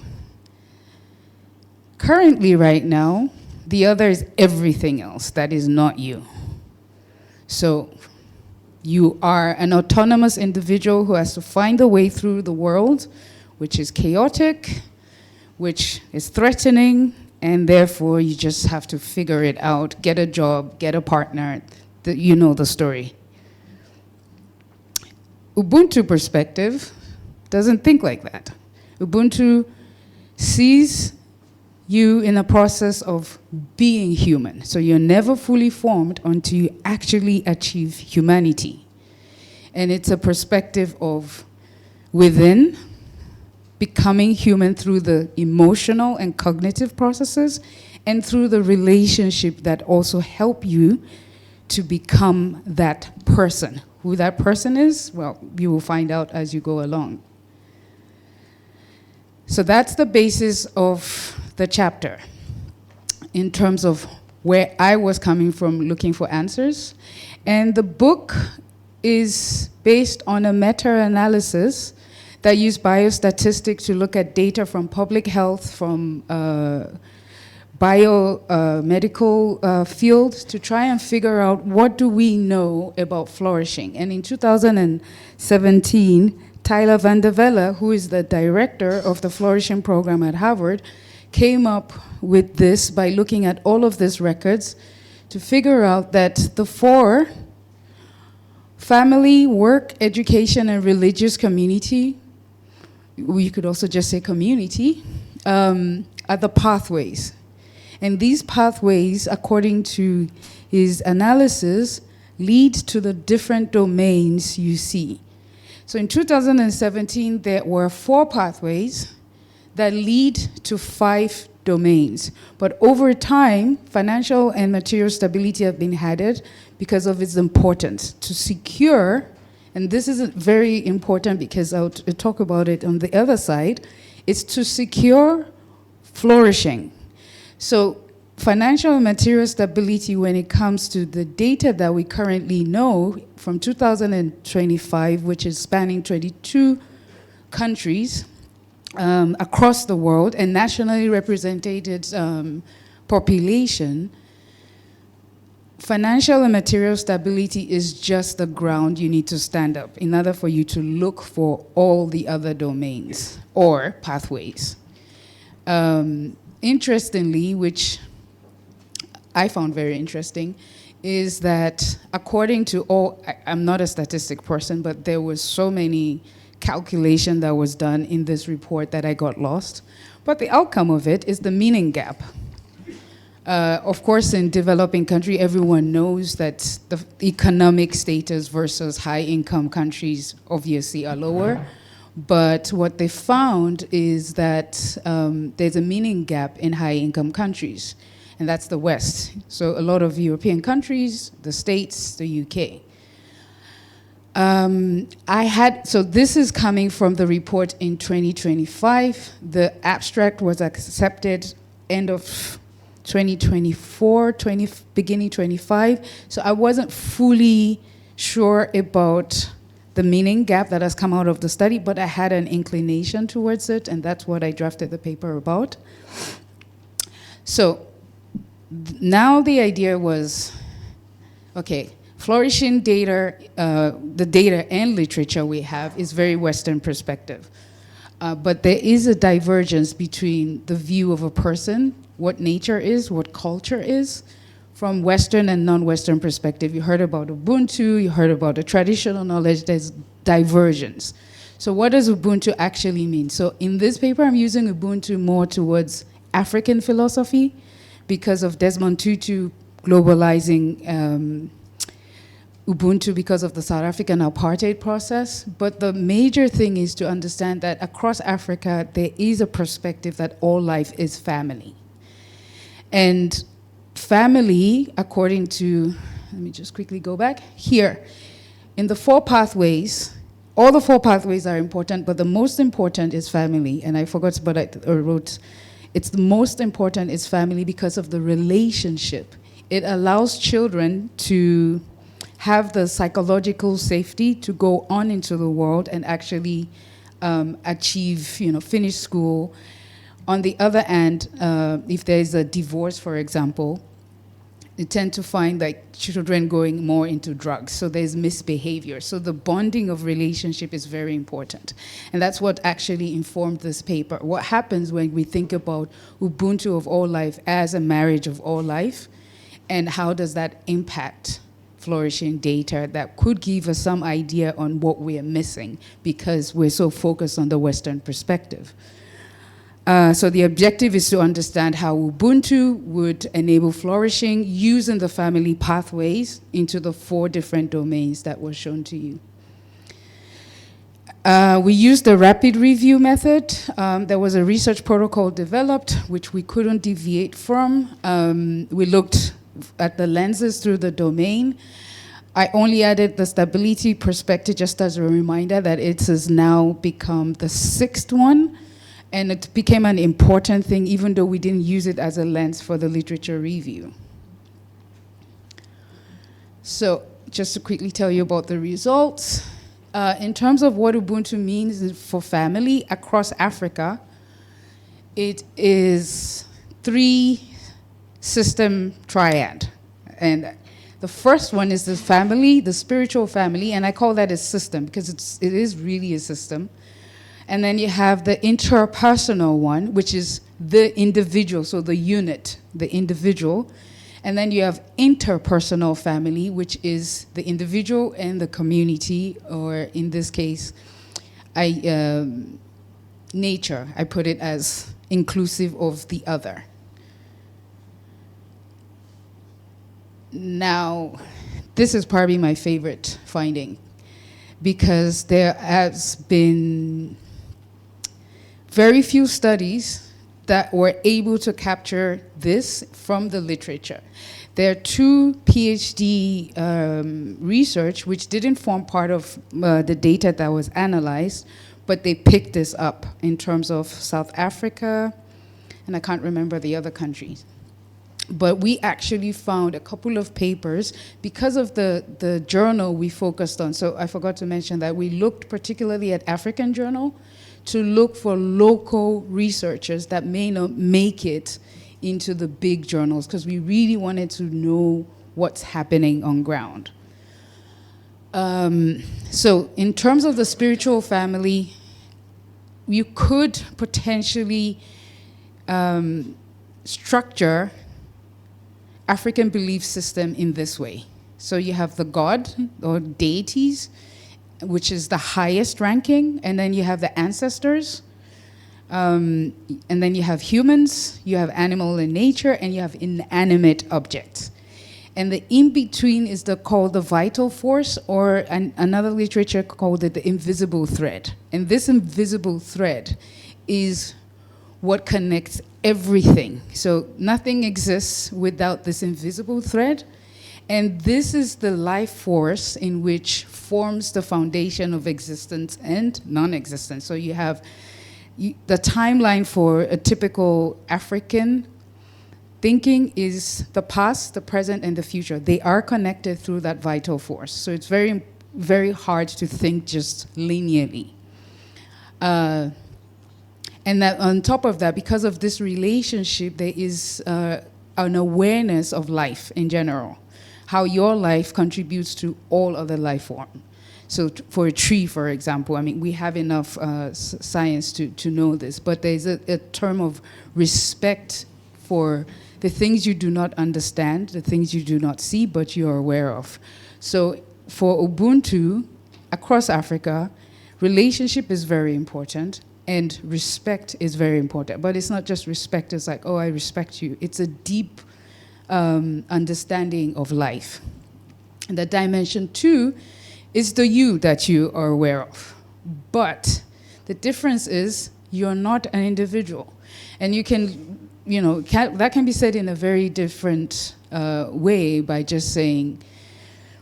Currently, right now, the other is everything else that is not you. So you are an autonomous individual who has to find a way through the world, which is chaotic, which is threatening, and therefore you just have to figure it out, get a job, get a partner. You know the story. Ubuntu perspective doesn't think like that. Ubuntu sees you in a process of being human. So you're never fully formed until you actually achieve humanity. And it's a perspective of within, becoming human through the emotional and cognitive processes, and through the relationship that also help you to become that person. Who that person is, well, you will find out as you go along. So that's the basis of the chapter in terms of where I was coming from looking for answers. And the book is based on a meta-analysis that used biostatistics to look at data from public health, from biomedical fields, to try and figure out what do we know about flourishing. And in 2017, Tyler van der Velde, who is the director of the flourishing program at Harvard, came up with this by looking at all of these records to figure out that the four: family, work, education, and religious community, you could also just say community, are the pathways. And these pathways, according to his analysis, lead to the different domains you see. So in 2017, there were 4 pathways that lead to 5 domains. But over time, financial and material stability have been added because of its importance to secure, and this is very important because I'll talk about it on the other side, it's to secure flourishing. So financial and material stability, when it comes to the data that we currently know from 2025, which is spanning 22 countries across the world and nationally represented population, financial and material stability is just the ground you need to stand up in order for you to look for all the other domains or pathways. Interestingly, which I found very interesting, is that according to all, I'm not a statistic person, but there was so many calculation that was done in this report that I got lost. But the outcome of it is the meaning gap. Of course, in developing country, everyone knows that the economic status versus high-income countries obviously are lower. But what they found is that there's a meaning gap in high-income countries, and that's the West. So a lot of European countries, the States, the UK. So this is coming from the report in 2025. The abstract was accepted end of 2024, beginning 25. So I wasn't fully sure about the meaning gap that has come out of the study, but I had an inclination towards it, and that's what I drafted the paper about. So now the idea was, okay, flourishing data, the data and literature we have is very Western perspective. But there is a divergence between the view of a person, what nature is, what culture is, from Western and non-Western perspective. You heard about Ubuntu, you heard about the traditional knowledge, there's divergence. So what does Ubuntu actually mean? So in this paper, I'm using Ubuntu more towards African philosophy because of Desmond Tutu globalizing Ubuntu because of the South African apartheid process. But the major thing is to understand that across Africa, there is a perspective that all life is family. And family, according to, let me just quickly go back, here, in the 4 pathways, all the 4 pathways are important, but the most important is family. And I forgot, but I wrote, it's the most important is family because of the relationship. It allows children to have the psychological safety to go on into the world and actually achieve, finish school. On the other hand, if there's a divorce, for example, you tend to find like children going more into drugs. So there's misbehavior. So the bonding of relationship is very important. And that's what actually informed this paper. What happens when we think about Ubuntu of all life as a marriage of all life, and how does that impact flourishing data that could give us some idea on what we are missing because we're so focused on the Western perspective. So the objective is to understand how Ubuntu would enable flourishing using the family pathways into the 4 different domains that were shown to you. We used the rapid review method. There was a research protocol developed, which we couldn't deviate from. We looked at the lenses through the domain. I only added the stability perspective just as a reminder that it has now become the 6th one, and it became an important thing even though we didn't use it as a lens for the literature review. So just to quickly tell you about the results. In terms of what Ubuntu means for family across Africa, it is 3-system triad. And the first one is the family, the spiritual family, and I call that a system because it is really a system. And then you have the interpersonal one, which is the individual, so the unit, the individual. And then you have interpersonal family, which is the individual and the community, or in this case, nature. I put it as inclusive of the other. Now, this is probably my favorite finding because there has been very few studies that were able to capture this from the literature. There are 2 PhD research which didn't form part of the data that was analyzed, but they picked this up in terms of South Africa, and I can't remember the other countries. But we actually found a couple of papers because of the journal we focused on. So I forgot to mention that we looked particularly at African journal to look for local researchers that may not make it into the big journals because we really wanted to know what's happening on ground. So in terms of the spiritual family, you could potentially structure African belief system in this way. So you have the god or deities, which is the highest ranking, and then you have the ancestors, and then you have humans, you have animal and nature, and you have inanimate objects. And the in-between is called the vital force, or another literature called it the invisible thread. And this invisible thread is what connects everything. So nothing exists without this invisible thread. And this is the life force in which forms the foundation of existence and non-existence. So you have the timeline for a typical African thinking is the past, the present, and the future. They are connected through that vital force. So it's very, very hard to think just linearly. And that on top of that, because of this relationship, there is an awareness of life in general, how your life contributes to all other life forms. So for a tree, for example, I mean, we have enough science to know this, but there's a term of respect for the things you do not understand, the things you do not see, but you're aware of. So for Ubuntu, across Africa, relationship is very important, and respect is very important. But it's not just respect, it's like, oh, I respect you. It's a deep understanding of life. And the dimension 2 is the you that you are aware of. But the difference is you're not an individual. And you can, that can be said in a very different way by just saying,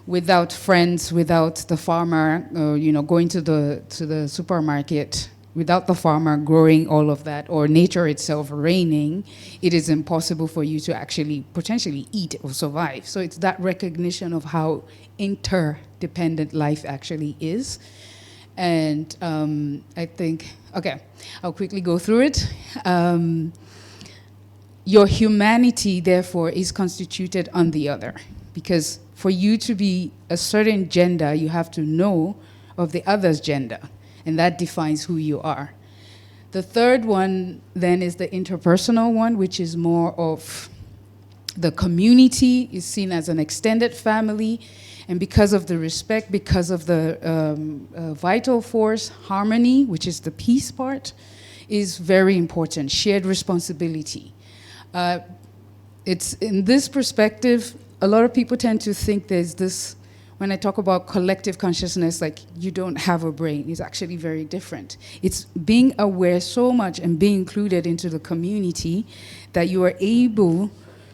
without friends, without the farmer, going to the supermarket, without the farmer growing all of that, or nature itself raining, it is impossible for you to actually potentially eat or survive. So it's that recognition of how interdependent life actually is. And I think, okay, I'll quickly go through it. Your humanity, therefore, is constituted on the other. Because for you to be a certain gender, you have to know of the other's gender. And that defines who you are. The third one then is the interpersonal one, which is more of the community is seen as an extended family. And because of the respect, because of the vital force, harmony, which is the peace part, is very important, shared responsibility. It's in this perspective, a lot of people tend to think there's this, when I talk about collective consciousness, like you don't have a brain. It's actually very different. It's being aware so much and being included into the community that you are able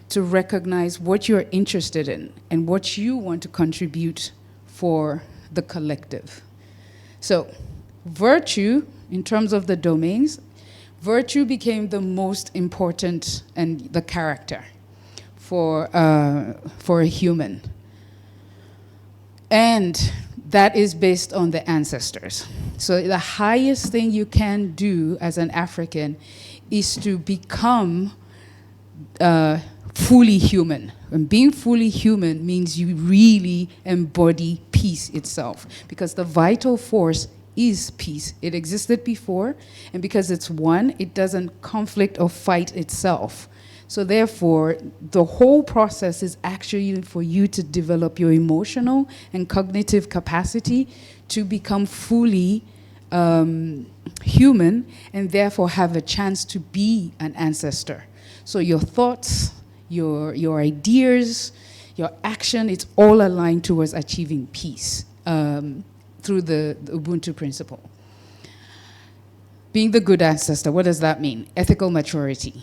to recognize what you're interested in and what you want to contribute for the collective. So virtue, in terms of the domains, virtue became the most important and the character for a human. And that is based on the ancestors. So the highest thing you can do as an African is to become fully human. And being fully human means you really embody peace itself, because the vital force is peace. It existed before, and because it's one, it doesn't conflict or fight itself. So therefore, the whole process is actually for you to develop your emotional and cognitive capacity to become fully human, and therefore have a chance to be an ancestor. So your thoughts, your ideas, your action, it's all aligned towards achieving peace through the Ubuntu principle. Being the good ancestor, what does that mean? Ethical maturity.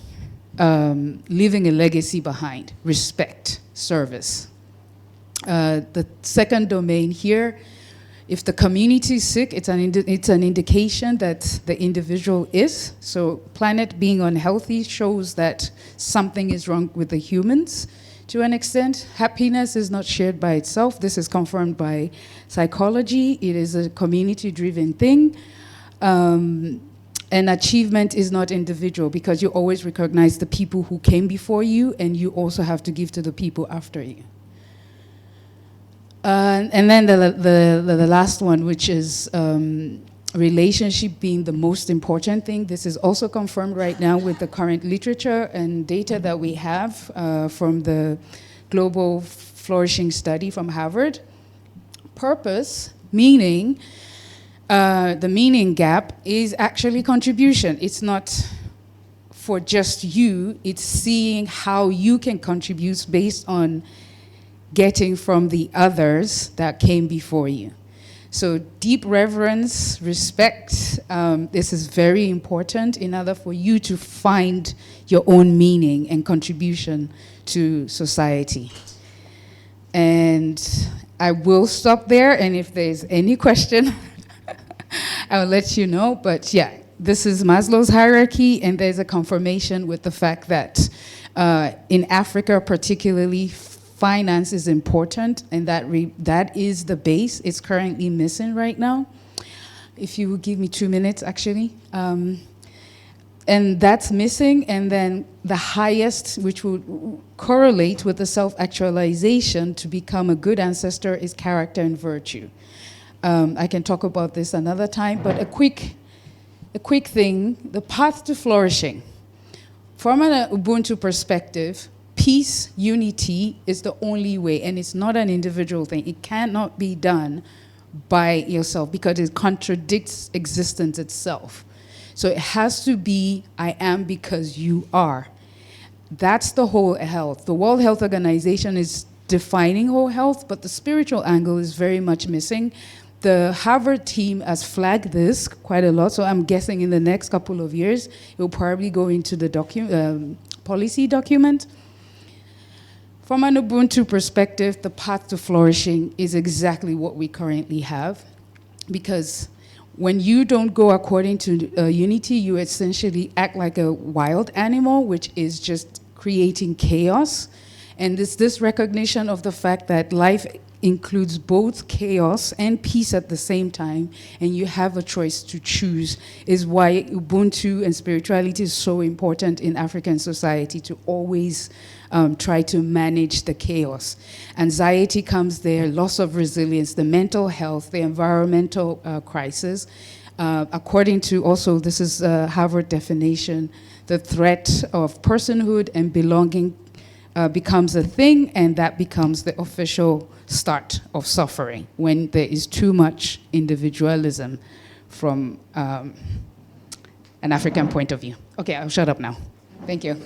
Leaving a legacy behind, respect, service. The second domain here, if the community is sick, it's an indication that the individual is. So planet being unhealthy shows that something is wrong with the humans to an extent. Happiness is not shared by itself. This is confirmed by psychology. It is a community-driven thing. And achievement is not individual, because you always recognize the people who came before you, and you also have to give to the people after you. And then the last one, which is relationship being the most important thing. This is also confirmed right now with the current literature and data that we have from the Global Flourishing Study from Harvard. Purpose, meaning, the meaning gap is actually contribution. It's not for just you, it's seeing how you can contribute based on getting from the others that came before you. So deep reverence, respect, this is very important in order for you to find your own meaning and contribution to society. And I will stop there, and if there's any question, I'll let you know. But yeah, this is Maslow's hierarchy, and there's a confirmation with the fact that in Africa particularly, finance is important, and that is the base. It's currently missing right now. If you would give me 2 minutes, actually. And that's missing, and then the highest, which would correlate with the self-actualization to become a good ancestor, is character and virtue. I can talk about this another time, but a quick thing, the path to flourishing. From an Ubuntu perspective, peace, unity is the only way, and it's not an individual thing. It cannot be done by yourself because it contradicts existence itself. So it has to be, I am because you are. That's the whole health. The World Health Organization is defining whole health, but the spiritual angle is very much missing. The Harvard team has flagged this quite a lot, so I'm guessing in the next couple of years, it will probably go into the policy document. From an Ubuntu perspective, the path to flourishing is exactly what we currently have, because when you don't go according to unity, you essentially act like a wild animal, which is just creating chaos. And it's this recognition of the fact that life includes both chaos and peace at the same time, and you have a choice to choose, is why Ubuntu and spirituality is so important in African society, to always try to manage the chaos. Anxiety comes there, loss of resilience, the mental health, the environmental crisis. According to also, this is a Harvard definition, the threat of personhood and belonging becomes a thing, and that becomes the official start of suffering when there is too much individualism from an African point of view. Okay, I'll shut up now. Thank you.